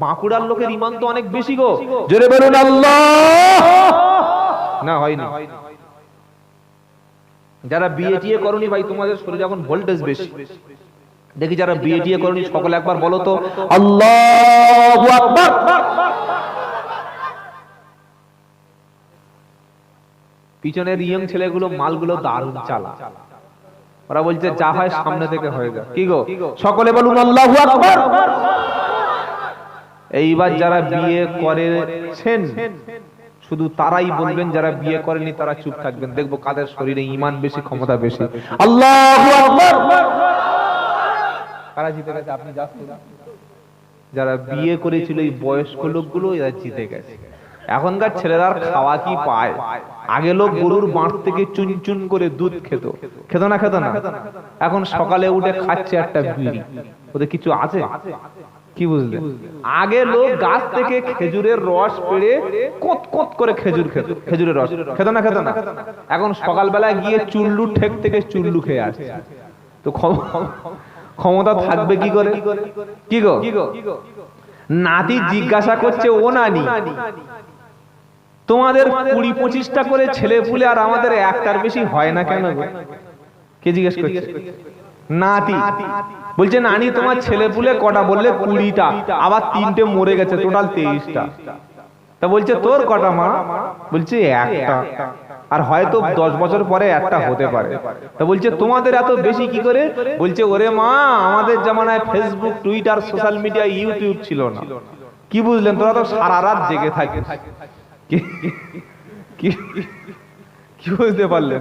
বাঁকুড়ার লোকের ঈমান তো অনেক বেশি গো। জোরে বলুন আল্লাহ। না হয়নি। যারা বিয়ে করনি ভাই, তোমাদের শরীরে এখন ভোল্টেজ বেশি। দেখি যারা বিয়ে করনি সকলে একবার বলো তো আল্লাহু আকবার। পিছনের ইয়ং ছেলেগুলো মালগুলো দারুণ চালা, ওরা বলছে যা হয় সামনে থেকে হয়ে যায়। কি গো, সকলে বলুন আল্লাহু আকবার। এইবার যারা বিয়ে করেছেন শুধু তারাই বলবেন, যারা বিয়ে করেনি তারা চুপ থাকবেন। দেখবো কাদের শরীরে ঈমান বেশি, ক্ষমতা বেশি। আল্লাহু আকবার। কারা জিতে গেছে? আপনি জানেন। যারা বিয়ে করেছিল এই বয়স্ক লোকগুলো, এরা জিতে গেছে। এখনকার ছেলেরা খাওয়া কি পায়? আগে লোক গরুর বাঁট থেকে চুন চুন করে দুধ খেত, খেত না? এখন সকালে উঠে খাচ্ছে একটা বিড়ি। ওদের কিছু আছে? কি বুঝলে? আগে লোক গাছ থেকে খেজুরের রস পেড়ে কোত কোত করে খেজুর খেত, খেজুরের রস খেত না? এখন সকালবেলা গিয়ে চুল্লু ঠেক থেকে চুল্লু খেয়ে আসছে। তো ক্ষমতা থাকবে কি করে? কি গো, নাতি জিজ্ঞাসা করছে, ও নানি তোমাদের 20-25টা করে ছেলে পুলে, আর আমাদের একটার বেশি হয় না কেন? কে জিজ্ঞেস করছে? নাতি বলছে, নানি তোমার ছেলে পুলে কটা? বললে 20টা, আবার 3টে মরে গেছে, টোটাল 23টা। তা বলছে তোর কটা মা? বলছে একটা, আর হয়তো 10 বছর পরে একটা হতে পারে। তা বলছে তোমাদের এত বেশি কি করে? বলছে ওরে মা, আমাদের জামানায় Facebook, Twitter, social media, YouTube ছিল না। কি বুঝলেন? তোরা তো সারা রাত জেগে থাকিস। কি বুঝতে পারলেন?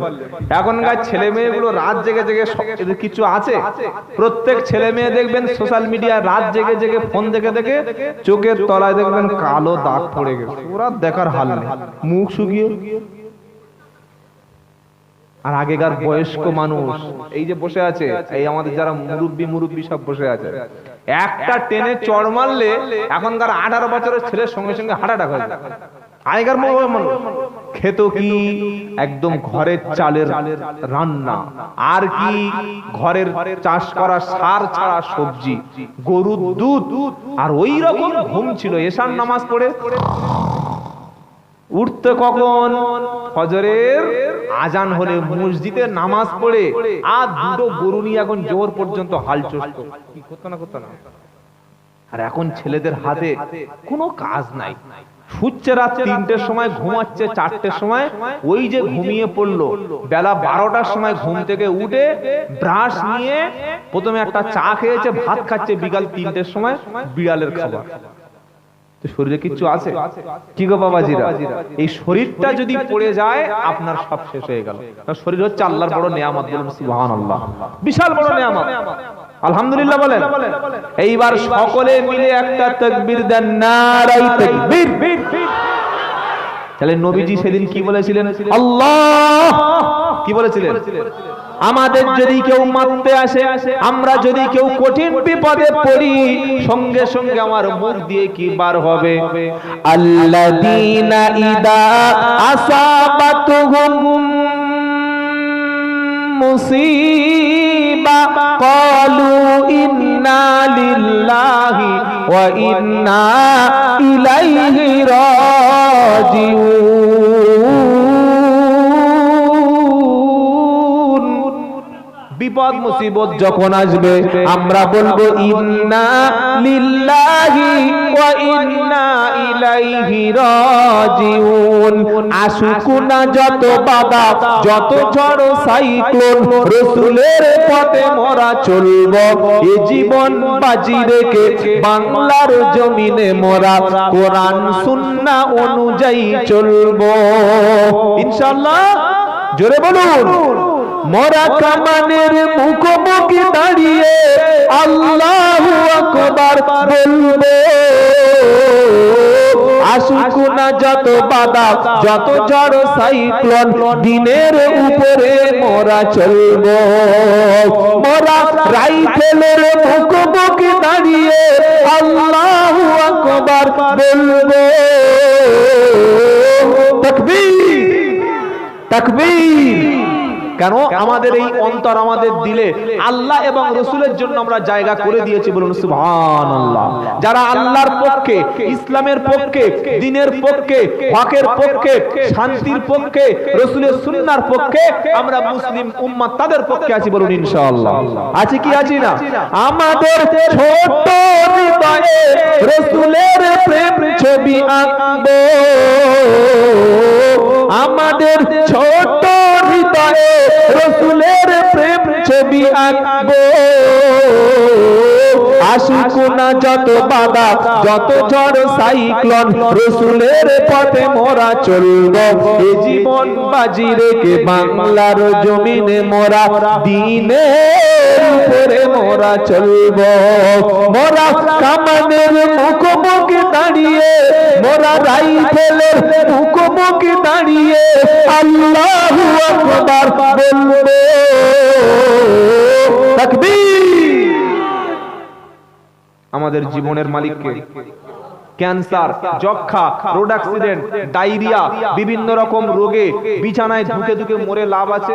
এখনকার ছেলে মেয়েগুলো রাত জেগে জেগে কিছু আছে? প্রত্যেক ছেলে মেয়ে দেখবেন সোশ্যাল মিডিয়া রাত জেগে জেগে ফোন দেখে দেখে চোখের তলায় দেখবেন কালো দাগ পড়ে গেছে, ওরা দেখার হাল নেই, মুখ শুকিয়ে। আর আগেকার বয়স্ক মানুষ এই যে বসে আছে, এই আমাদের যারা মুরব্বী সব বসে আছে, একটা টেনে চড় মারলে এখনকার 18 বছরের ছেলের সঙ্গে সঙ্গে হার্ট অ্যাটাক হয়ে যায়। আগেকার খেত কি একদম ঘরের চালের রান্না, আর কি ঘরের চাষ করা সার ছাড়া সবজি, গরুর দুধ, আর ওই রকম ঘুম ছিল। এশার নামাজ পড়ে উঠতে কখন? ফজরের আজান হলে মসজিদে নামাজ পড়ে, আর দুটো গরু নিয়ে এখন জোর পর্যন্ত হাল চষত। কি করতো না? আর এখন ছেলেদের হাতে কোনো কাজ নাই, শুচ্ছে রাত 3টের সময়, ঘুমাচ্ছে 4টের সময়। ওই যে ঘুমিয়ে পড়লো, বেলা 12টার সময় ঘুম থেকে উঠে ব্রাশ নিয়ে প্রথমে একটা চা খেয়েছে, ভাত খাচ্ছে বিকাল 3টের সময়, বিড়ালের খাবার। শরীরে কিচ্ছু আছে? কি গো বাবাজিরা, এই শরীরটা যদি পড়ে যায় আপনার সব শেষ হয়ে গেল। শরীর হচ্ছে আল্লাহর বড় নিয়ামত, বলুন সুবহানাল্লাহ, বিশাল বড় নিয়ামত। আলহামদুলিল্লাহ বলেন। এইবার সকলে মিলে একটা তাকবীর দেন, নারায়ে তাকবীর। তাহলে নবীজি সেদিন কি বলেছিলেন? আল্লাহ। কি বলেছিলেন? আমাদের যদি কেউ মারতে আসে, আমরা যদি কেউ কঠিন বিপদে পড়ি, সঙ্গে সঙ্গে আমার মুখ দিয়ে কি বার হবে? আল্লাযীনা ইদা আসাবাতুহুম মুসিবা ক্বালু ইন্না লিল্লাহি ওয়া ইন্না ইলাইহি রাজিউন। বিপদ মুসিবত যখন আসবে আমরা বলবো ইন্না লিল্লাহি ওয়া ইন্না ইলাইহি রাজিউন। আসুক না যত বাধা যত ঝড় সাইক্লোন, রাসূলের পথে মোরা চলবো, এ জীবন বাজি রেখে বাংলার জমিনে মোরা কোরআন সুন্নাহ অনুযায়ী চলবো ইনশাআল্লাহ। জোরে বলুন। মোরা কামানের মুখোমুখি দাঁড়িয়ে আল্লাহু আকবার বলবো। আসুক না যত বাধা যত ঝড় সাইক্লোন, দিনের উপরে মোরা চলবো। মোরা রাইফেলের মুখোমুখি দাঁড়িয়ে আল্লাহু আকবার বলবো। তাকবীর তাকবীর। কেন? আমাদের এই অন্তর, আমাদের দিলে আল্লাহ এবং রাসূলের জন্য আমরা জায়গা করে দিয়েছি। বলুন সুবহানাল্লাহ। যারা আল্লাহর পক্ষে, ইসলামের পক্ষে, দ্বীনের পক্ষে, হকের পক্ষে, শান্তির পক্ষে, রাসূলের সুন্নাহর পক্ষে, আমরা মুসলিম উম্মাহ তাদের পক্ষে আছি। বলুন ইনশাআল্লাহ। আছি কি আছি না? আমাদের ছোট হৃদয়ে রাসূলের প্রেম ছবি আঁকবো। আমাদের ছোট হৃদয়ে রাসূলের প্রেম ছবি আঁকবো। আসুক না যত বাধা যত ঝড় সাইক্লোন, রাসূলের পথে মোরা চলবো, এ জীবন বাজি রেখে বাংলার জমিনে মোরা দ্বীনের উপরে মোরা চলবো। মোরা কামানের মুখোমুখি দাঁড়িয়ে, মোরা রাইফেলের মুখোমুখি দাঁড়িয়ে আল্লাহু আকবার বলবো। তাকবীর। আমাদের জীবনের মালিককে ক্যান্সার, যক্ষা, রোড অ্যাক্সিডেন্ট, ডায়রিয়া, বিভিন্ন রকম রোগে বিছানায় ধুকে ধুকে মরে লাভ আছে?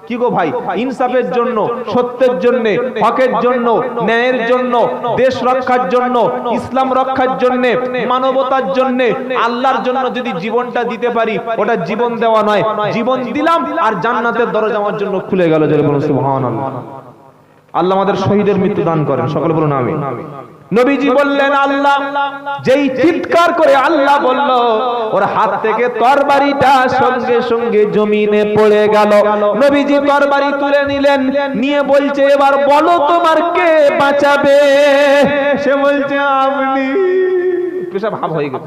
কি গো ভাই, ইনসাফের জন্য, সত্যের জন্য, হকের জন্য, ন্যায়ের জন্য, দেশ রক্ষার জন্য, ইসলাম রক্ষার জন্য, মানবতার জন্য, আল্লাহর জন্য যদি জীবনটা দিতে পারি, ওটা জীবন দেওয়া নয়, জীবন দিলাম আর জান্নাতের দরজা আমার জন্য খুলে গেল। জোরে বলুন সুবহানাল্লাহ। আল্লাহ আমাদের শহীদের মৃত্যু দান করেন, সকলে বলুন আমিন। নবীজি বললেন, আল্লাহ যেই চিৎকার করে আল্লাহ বলল, ওর হাত থেকে তরবারিটা সঙ্গে সঙ্গে জমিনে পড়ে গেল। নবীজি তরবারি তুলে নিলেন, নিয়ে বলছে, এবার বলো তোমার কে বাঁচাবে? সে বলছে আপনি। পেশা ভাব হয়ে গেল।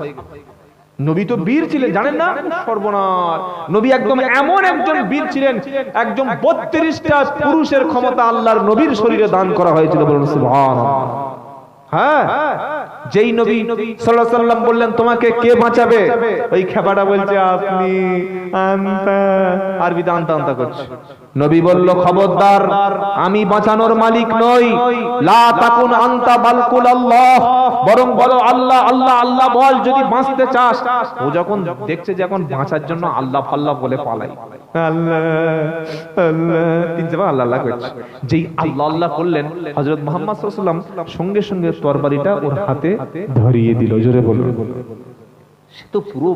নবী তো বীর ছিলেন, জানেন না? সর্বনাশ। নবী একদম এমন একজন বীর ছিলেন, একদম 32টা পুরুষের ক্ষমতা আল্লাহর নবীর শরীরে দান করা হয়েছিল। বলুন সুবহানাল্লাহ। হ্যাঁ, যেই নবী সাল্লাল্লাহু আলাইহি ওয়াসাল্লাম বললেন তোমাকে কে বাঁচাবে, ওই খেপাটা বলছে আপনি। আনতা, আরবিতে আনতা আনতা করছে। নবী বলল, খবরদার, আমি বাঁচানোর মালিক নই। লা তাকুন আনতা বাল কুল আল্লাহ, বরং বলো আল্লাহ আল্লাহ আল্লাহ বল যদি বাঁচতে চাস। ও যখন দেখছে যে এখন বাঁচার জন্য আল্লাহ ফাল্লাহ বলে পালাই, আল্লাহ আল্লাহ তিনবার আল্লাহ আল্লাহ করছে। যেই আল্লাহ আল্লাহ করলেন, হযরত মুহাম্মদ সাল্লাল্লাহু আলাইহি ওয়াসাল্লাম সঙ্গে সঙ্গে তরবারিটা ওর হাতে ধরিয়ে দিল। জোরে বলুন। সে তো পুরো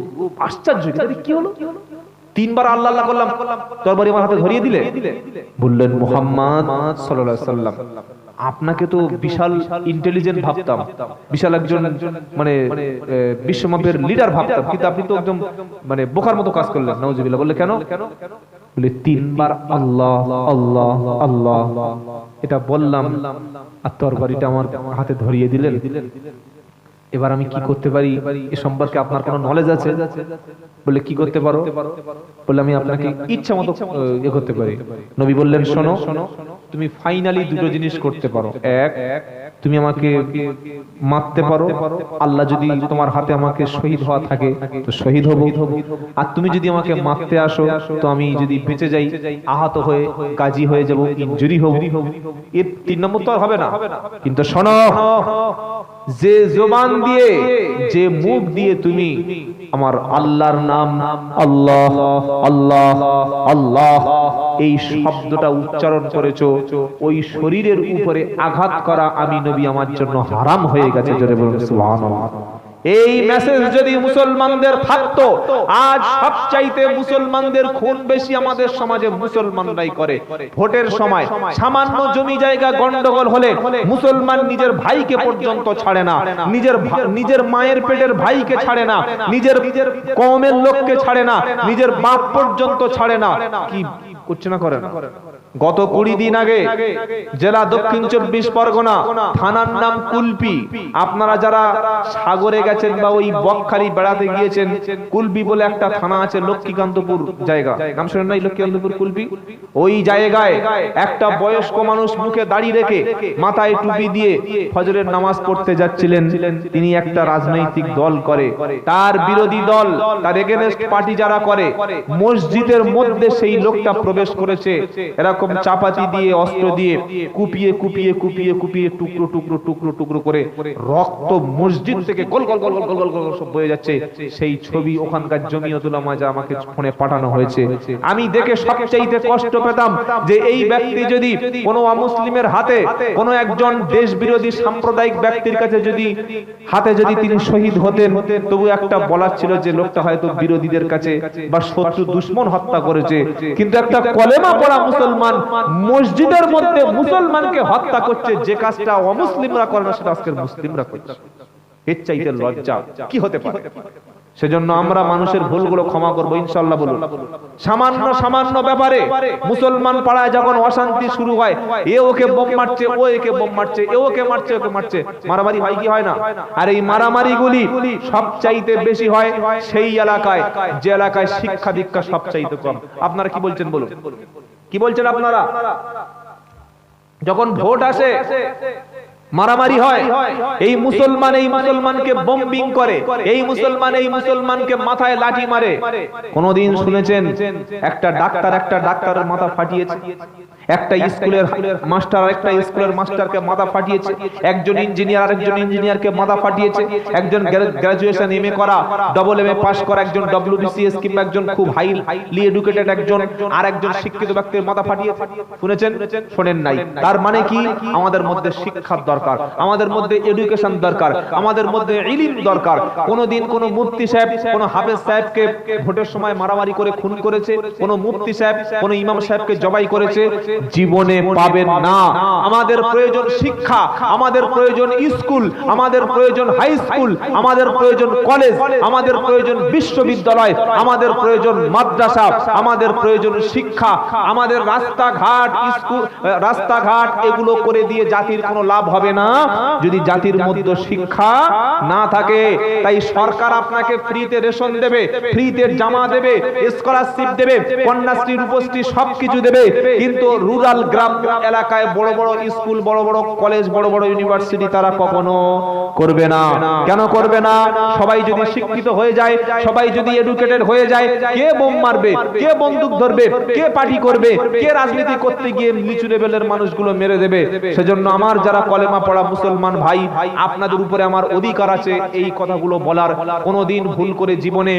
আশ্চর্য, কি হলো? তিনবার আল্লাহ আল্লাহ করলাম, তরবারি আমার হাতে ধরিয়ে দিলে। বললেন, মুহাম্মদ সাল্লাল্লাহু আলাইহি ওয়াসাল্লাম, আপনাকে তো বিশাল ইন্টেলিজেন্ট ভাবতাম, বিশাল একজন মানে বিশ্বমাপের লিডার ভাবতাম, কিন্তু আপনি তো একদম মানে বোকার মতো কাজ করলেন। নাউজুবিল্লাহ। বললে কেন? বলে তিনবার আল্লাহ আল্লাহ আল্লাহ এটা বললাম আর তরবারিটা আমার হাতে ধরিয়ে দিলেন। এবার আমি কি করতে পারি এ সম্পর্কে আপনার কোনো নলেজ আছে? বলে কি করতে পারো? বলে আমি আপনাকে ইচ্ছা মতো ইয়ে করতে পারি। নবী বললেন, শোনো, তুমি ফাইনালি দুটো জিনিস করতে পারো। এক, তুমি আমাকে মারতে পারো, আল্লাহ যদি তোমার হাতে আমাকে শহীদ হওয়া থাকে তো শহীদ হব। আর তুমি যদি আমাকে মারতে আসো তো আমি যদি বেঁচে যাই, আহত হয়ে গাজী হয়ে যাব, ইনজুরি হব। এর তিন নম্বর তো আর হবে না। কিন্তু শোনো, যে জবান দিয়ে, যে মুখ দিয়ে তুমি আমার আল্লাহর নাম আল্লাহ আল্লাহ আল্লাহ এই শব্দটা উচ্চারণ করেছো, ওই শরীরের উপরে আঘাত করা আমি নবী আমার জন্য হারাম হয়ে গেছে। জোরে বলুন সুবহানাল্লাহ। এই মেসেজ যদি মুসলমানদের থাকতো, আজ সবচাইতে মুসলমানদের খুন বেশি আমাদের সমাজে মুসলমানরাই করে। ভোটের সময় সামান্য জমি জায়গা গন্ডগোল হলে মুসলমান নিজের ভাইকে পর্যন্ত ছাড়ে না, নিজের মায়ের পেটের ভাইকে ছাড়ে না, নিজের কওমের লোককে ছাড়ে না, নিজের বাপ পর্যন্ত ছাড়ে না। কি করছে না, করে না? গত 20 দিন আগে জেলা দক্ষিণ 24 পরগনা, থানার নাম কুলপি। আপনারা যারা সাগরে গেছেন বা ওই বকখালি বেড়াতে গিয়েছেন, কুলপি বলে একটা থানা আছে, লক্ষ্মীকান্তপুর জায়গা, নাম শুনেন নাই? লক্ষ্মীকান্তপুর কুলপি। ওই জায়গায় একটা বয়স্ক মানুষ মুখে দাড়ি রেখে মাথায় টুপি দিয়ে ফজরের নামাজ পড়তে যাচ্ছিলেন। তিনি একটা রাজনৈতিক দল করে, তার বিরোধী দল, তার এগেনস্ট পার্টি যারা করে, মসজিদের মধ্যে সেই লোকটা প্রবেশ করেছে। এরকম চাপাতি দিয়ে, অস্ত্র দিয়ে কুপিয়ে কুপিয়ে কুপিয়ে কুপিয়ে টুকরো টুকরো টুকরো টুকরো করে রক্ত মসজিদ থেকে গোল গোল গোল গোল গোল গোল সব বয়ে যাচ্ছে। সেই ছবি ওখানকার জমিয়তুল উলামা যা আমাকে ফোনে পাঠানো হয়েছে। আমি দেখে সবচাইতে কষ্ট পেতাম যে এই ব্যক্তি যদি কোনো অমুসলিমের হাতে, কোনো একজন দেশ বিরোধী সাম্প্রদায়িক ব্যক্তির কাছে যদি হাতে যদি তিনি শহীদ হতেন, তবু একটা বলার ছিল যে লোকটা হয়তো বিরোধীদের কাছে বা শত্রু দুশমন হত্যা করেছে। কিন্তু একটা কলেমা পড়া মুসলমান মসজিদের মধ্যে মুসলমানকে হত্যা করছে, যে কাজটা অমুসলিমরা করে না সেটা আজকের মুসলিমরা করছে। এর চাইতে লজ্জা কি হতে পারে? সেজন্য আমরা মানুষের ভুলগুলো ক্ষমা করবো ইনশাআল্লাহ। বলুন, সামান্য সামান্য ব্যাপারে মুসলমান পাড়ায় যখন অশান্তি শুরু হয়, এ ওকে বোম মারছে, ও একে বোম মারছে, এ ওকে মারছে, ওকে মারছে, মারামারি হয় কি হয় না? আর এই মারামারি গুলি সবচাইতে বেশি হয় সেই এলাকায়, যে এলাকায় শিক্ষা দীক্ষা সবচাইতে কম। আপনারা কি বলছেন বলুন? কি বলছেন আপনারা? যখন ভোট আসে মারামারি হয়, এই মুসলমানকে বম্বিং করে, এই মুসলমানকে মাথায় লাঠি মারে। কোনদিন শুনেছেন একটা ডাক্তারের মাথা ফাটিয়েছে? একটা স্কুলের মাস্টার একটা স্কুলের মাস্টারকে মাথা ফাটিয়েছে, একজন ইঞ্জিনিয়ার আরেকজন ইঞ্জিনিয়ারকে মাথা ফাটিয়েছে, একজন গ্রাজুয়েশন এমএ করা, ডবল এমএ পাস করা একজন ডব্লিউবিসিএস কিংবা একজন খুব হাইলি এডুকেটেড একজন আর একজন শিক্ষিত ব্যক্তির মাথা ফাটিয়েছে। শুনেছেন? শোনেন নাই? তার মানে কি? আমাদের মধ্যে শিক্ষার দরকার, আমাদের মধ্যে এডুকেশন দরকার, আমাদের মধ্যে ইলম দরকার। কোনদিন কোন মুফতি সাহেব কোন হাফেজ সাহেবকে ভোটের সময় মারামারি করে খুন করেছে? কোন মুফতি সাহেব কোন ইমাম সাহেবকে জবাই করেছে? জীবনে পাবেন না। আমাদের প্রয়োজন শিক্ষা, আমাদের প্রয়োজন স্কুল, আমাদের প্রয়োজন হাই স্কুল, আমাদের প্রয়োজন কলেজ, আমাদের প্রয়োজন বিশ্ববিদ্যালয়, আমাদের প্রয়োজন মাদ্রাসা, আমাদের প্রয়োজন শিক্ষা। আমাদের রাস্তাঘাট, স্কুল, রাস্তাঘাট এগুলো করে দিয়ে জাতির কোনো লাভ হবে না যদি জাতির মধ্যে শিক্ষা না থাকে। তাই সরকার আপনাকে ফ্রিতে রেশন দেবে, ফ্রিতে জামা দেবে, স্কলারশিপ দেবে, কন্যাশ্রী রূপশ্রী সবকিছু দেবে, কিন্তু রুরাল গ্রাম এলাকায় বড় বড় স্কুল, বড় বড় কলেজ, বড় বড় ইউনিভার্সিটি তারা কখনো করবে না। কেন করবে না? সবাই যদি শিক্ষিত হয়ে যায়, সবাই যদি এডুকেটেড হয়ে যায়, কে বোম মারবে, কে বন্দুক ধরবে, কে পার্টি করবে, কে রাজনীতি করতে গিয়ে নিচু লেভেলের মানুষগুলো মেরে দেবে? সেজন্য আমার যারা কলেমা পড়া মুসলমান ভাই, আপনাদের উপরে আমার অধিকার আছে এই কথাগুলো বলার। কোনোদিন ভুল করে জীবনে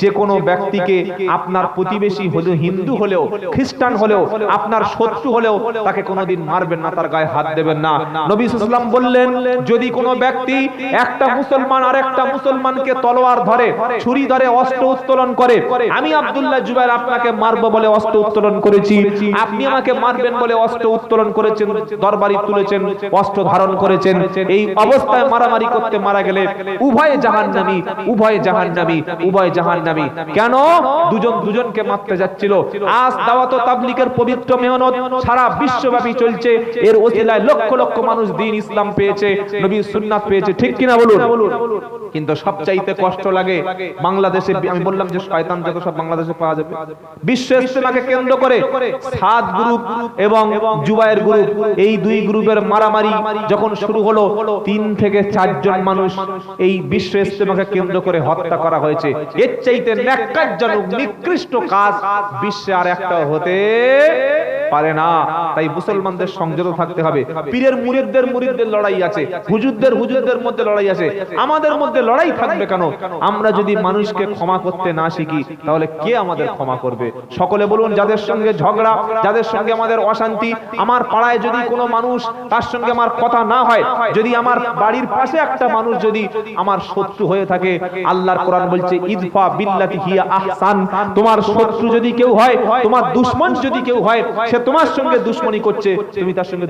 যে কোনো ব্যক্তিকে, আপনার প্রতিবেশী হলেও, হিন্দু হলেও, খ্রিস্টান হলেও, আপনার শত্রু হলেও, তাকে কোনোদিন মারবেন না, তার গায়ে হাত দেবেন না। নবী সাল্লাল্লাহু আলাইহি ওয়াসাল্লাম বললেন, যদি কোনো ব্যক্তি একটা মুসলমান আর একটা মুসলমানকে তলোয়ার ধরে, ছুরি ধরে, অস্ত্র উত্তোলন করে, আমি আব্দুল্লাহ জুবাইর আপনাকে মারবো বলে অস্ত্র উত্তোলন করেছি, আপনি আমাকে মারবেন বলে অস্ত্র উত্তোলন করেছেন, দরবারি তুলেছেন, অস্ত্র ধারণ করেছেন, এই অবস্থায় মারামারি করতে মারা গেলে উভয়ে জাহান্নামী, উভয়ে জাহান্নামী, উভয়ে জাহান্নামী। কেন? দুজন দুজনকে মারতে যাচ্ছিল। আজ দাওয়াত ও তাবলীগের পবিত্র মেহনত সারা বিশ্বব্যাপী চলছে, এর ওসিলায় লক্ষ লক্ষ মানুষ দ্বীন ইসলাম পেয়েছে, নবীর সুন্নাত পেয়েছে, ঠিক কিনা বলুন? কিন্তু সবচাইতে কষ্ট লাগে বাংলাদেশে, আমি বললাম যে শয়তান যত সব বাংলাদেশে পাওয়া যাবে। বিশ্ব ইজতেমাকে কেন্দ্র করে 7 গ্রুপ এবং জুবায়ের গ্রুপ, এই দুই গ্রুপের মারামারি যখন শুরু হলো, 3 থেকে 4 জন মানুষ এই বিশ্ব ইজতেমাকে কেন্দ্র করে হত্যা করা হয়েছে। এর চাইতে ন্যাক্কারজনক নিকৃষ্ট কাজ বিশ্বে আর একটা হতে পারে না। তাই মুসলমানদের সংযত থাকতে হবে। পীরের মুরিদদের লড়াই আছে, হুজুরদের মধ্যে লড়াই আছে, আমাদের মধ্যে লড়াই থাকবে কেন? আমরা যদি মানুষকে ক্ষমা করতে না শিখি তাহলে কে আমাদের ক্ষমা করবে? সকলে বলুন, যাদের সঙ্গে ঝগড়া, যাদের সঙ্গে আমাদের অশান্তি, আমার পাড়ায় যদি কোনো মানুষ তার সঙ্গে আমার কথা না হয়, যদি আমার বাড়ির পাশে একটা মানুষ যদি আমার শত্রু হয়ে থাকে, আল্লাহর কোরআন বলছে ইদফা বিল্লাতি হিয়া আহসান, তোমার শত্রু যদি কেউ হয়, তোমার দুশমন যদি কেউ হয়, সে তোমার সঙ্গে দুশমনি করছে, তুমি তার সঙ্গে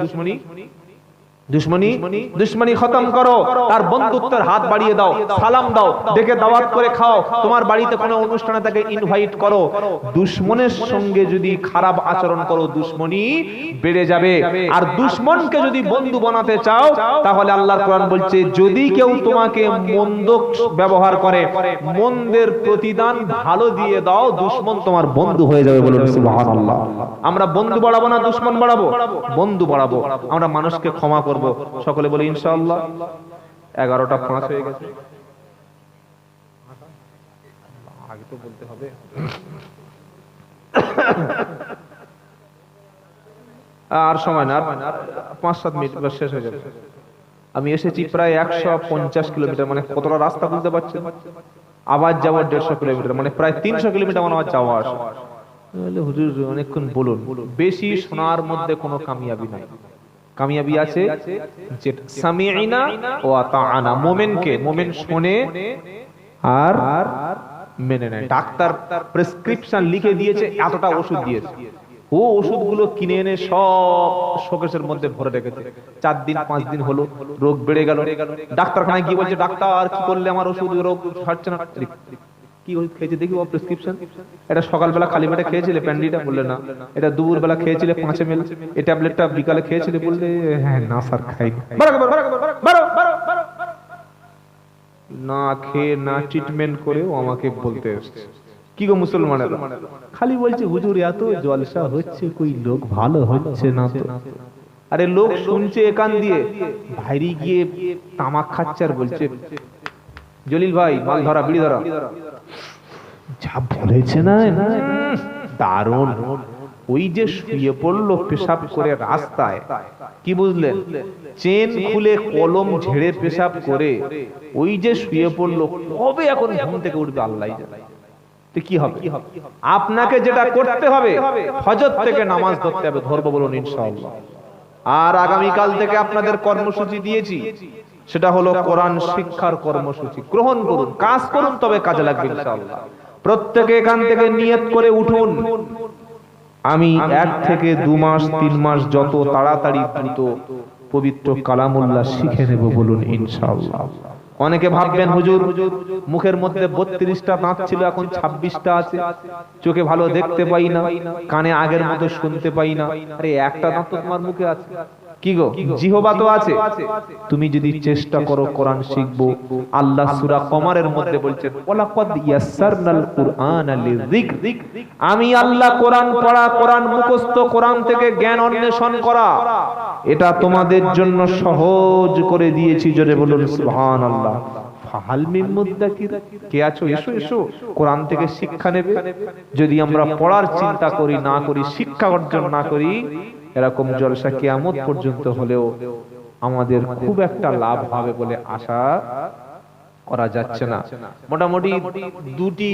দুশমনি খতম করো, তার বন্ধুত্বের হাত বাড়িয়ে দাও, সালাম দাও, ডেকে দাওয়াত করে খাও, তোমার বাড়িতে কোনো অনুষ্ঠানে তাকে ইনভাইট করো। দুশমনের সঙ্গে যদি খারাপ আচরণ করো, দুশমনি বেড়ে যাবে। আর দুশমনকে যদি বন্ধু বানাতে চাও, তাহলে আল্লাহর কোরআন বলছে যদি কেউ তোমাকে মন্দ ব্যবহার করে, মন্দের প্রতিদান ভালো দিয়ে দাও, দুশমন তোমার বন্ধু হয়ে যাবে। বলুন সুবহানাল্লাহ। আমরা বন্ধু বাড়াবো না দুশমন বাড়াবো? বন্ধু বাড়াবো। আমরা মানুষকে ক্ষমা করব। সকলে বলে ইনশাআল্লাহ। 11:05 হয়ে গেছে, আগে তো বলতে হবে। আর সময় না, 5-7 মিনিট শেষ হয়ে যাবে। আমি এসেছি প্রায় 150 কিলোমিটার, মানে কতটা রাস্তা বুঝতে পারছেন? আবার যাওয়ার 150 কিলোমিটার, মানে প্রায় 300 কিলোমিটার আমার যাওয়া আসা। হুজুর অনেকক্ষণ বলুন। বেশি শোনার মধ্যে কোনো কামিয়াবি নাই। কামিয়াবি আছে যেটা সামি'না ওয়া আতা'না, মুমিন শুনে আর মেনে নেয়। ডাক্তার প্রেসক্রিপশন লিখে দিয়েছে, এতটা ওষুধ দিয়েছে, ও ওষুধগুলো কিনে এনে সব শোকেসের মধ্যে ভরে রেখেছে। 4 দিন 5 দিন হলো, রোগ বেড়ে গেল। ডাক্তারখানায় গিয়ে বলছে, ডাক্তার কি করলে আমার ওষুধ রোগ ছাড়ছে না। কি ওষুধ খেয়েছে দেখি, ও প্রেসক্রিপশন। এটা সকালবেলা খালি পেটে খেয়েছিলে প্যান্ডিটা? বললে না। এটা দুপুরবেলা খেয়েছিলে 5 ml, এই ট্যাবলেটটা বিকালে খেয়েছিলে? বললে হ্যাঁ। না স্যার খাইনি। না খেয়ে না ট্রিটমেন্ট করেও আমাকে বলতে এসেছে। কি গো মুসলমানেরা, খালি বলছে হুজুর এত জলসা হচ্ছে, কই লোক ভালো হচ্ছে না তো। আরে লোক শুনছে একান দিয়ে, বাইরে গিয়ে তামাক খাচ্ছে আর বলছে জলিল ভাই মাল ধরা, বিড়ি ধরা। যা বলেছে না, দারুণ। ওই যে শুয়ে পড়লো পেশাব করে রাস্তায়, কি বুঝলেন? চেন খুলে কলম ঝেড়ে পেশাব করে ওই যে শুয়ে পড়লো, কবে এখন ঘুম থেকে উঠবে আল্লাহ জানে। তো কি হবে? আপনাকে যেটা করতে হবে, ফজর থেকে নামাজ ধরতে হবে। ধরবো বলুন ইনশাআল্লাহ। আর আগামীকাল থেকে আপনাদের কর্মসূচি দিয়েছি, সেটা হলো কোরআন শিক্ষার কর্মসূচি। গ্রহণ করুন, কাজ করুন, তবে কাজে লাগবে ইনশাআল্লাহ। প্রত্যেকে এখান থেকে নিয়ত করে উঠুন, আমি 1 থেকে 2 মাস 3 মাস যত তাড়াতাড়ি দ্রুত পবিত্র কালামুল্লাহ শিখে নেব। বলুন ইনশাআল্লাহ। অনেকে ভাববেন হুজুর মুখের মধ্যে 32টা দাঁত ছিল, এখন 26টা আছে, চোখে ভালো দেখতে পাই না, কানে আগের মতো শুনতে পাই না। আরে একটা দাঁত তো তোমার মুখে আছে। কি গো, জিহবা তো আছে। তুমি যদি চেষ্টা করো কোরআন শিখবো, আল্লাহ সূরা কমারের মধ্যে বলছেন ওয়ালাকাদ ইয়াসসারনাল কুরআনা লিযিকর, আমি আল্লাহ কোরআন পড়া, কোরআন মুখস্থ, কোরআন থেকে জ্ঞান অন্বেষণ করা, এটা তোমাদের জন্য সহজ করে দিয়েছি। জোরে বলুন সুবহানাল্লাহ। ফাহাল মিন মুদ্দাকির, কে আছো? এসো এসো, কোরআন থেকে শিক্ষা নেবে। যদি আমরা পড়ার চিন্তা করি না করি, শিক্ষা অর্জন না করি, এরকম জলসা কিয়ামত পর্যন্ত হলেও আমাদের খুব একটা লাভ হবে বলে আশা করা যাচ্ছে না। মোটামুটি 2টি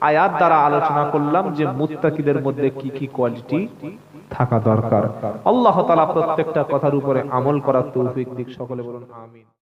আয়াত দ্বারা আলোচনা করলাম যে মুত্তাকিদের মধ্যে কি কি কোয়ালিটি থাকা দরকার। আল্লাহ তাআলা প্রত্যেকটা কথার উপরে আমল করার তৌফিক দিক। সকলে বলুন আমিন।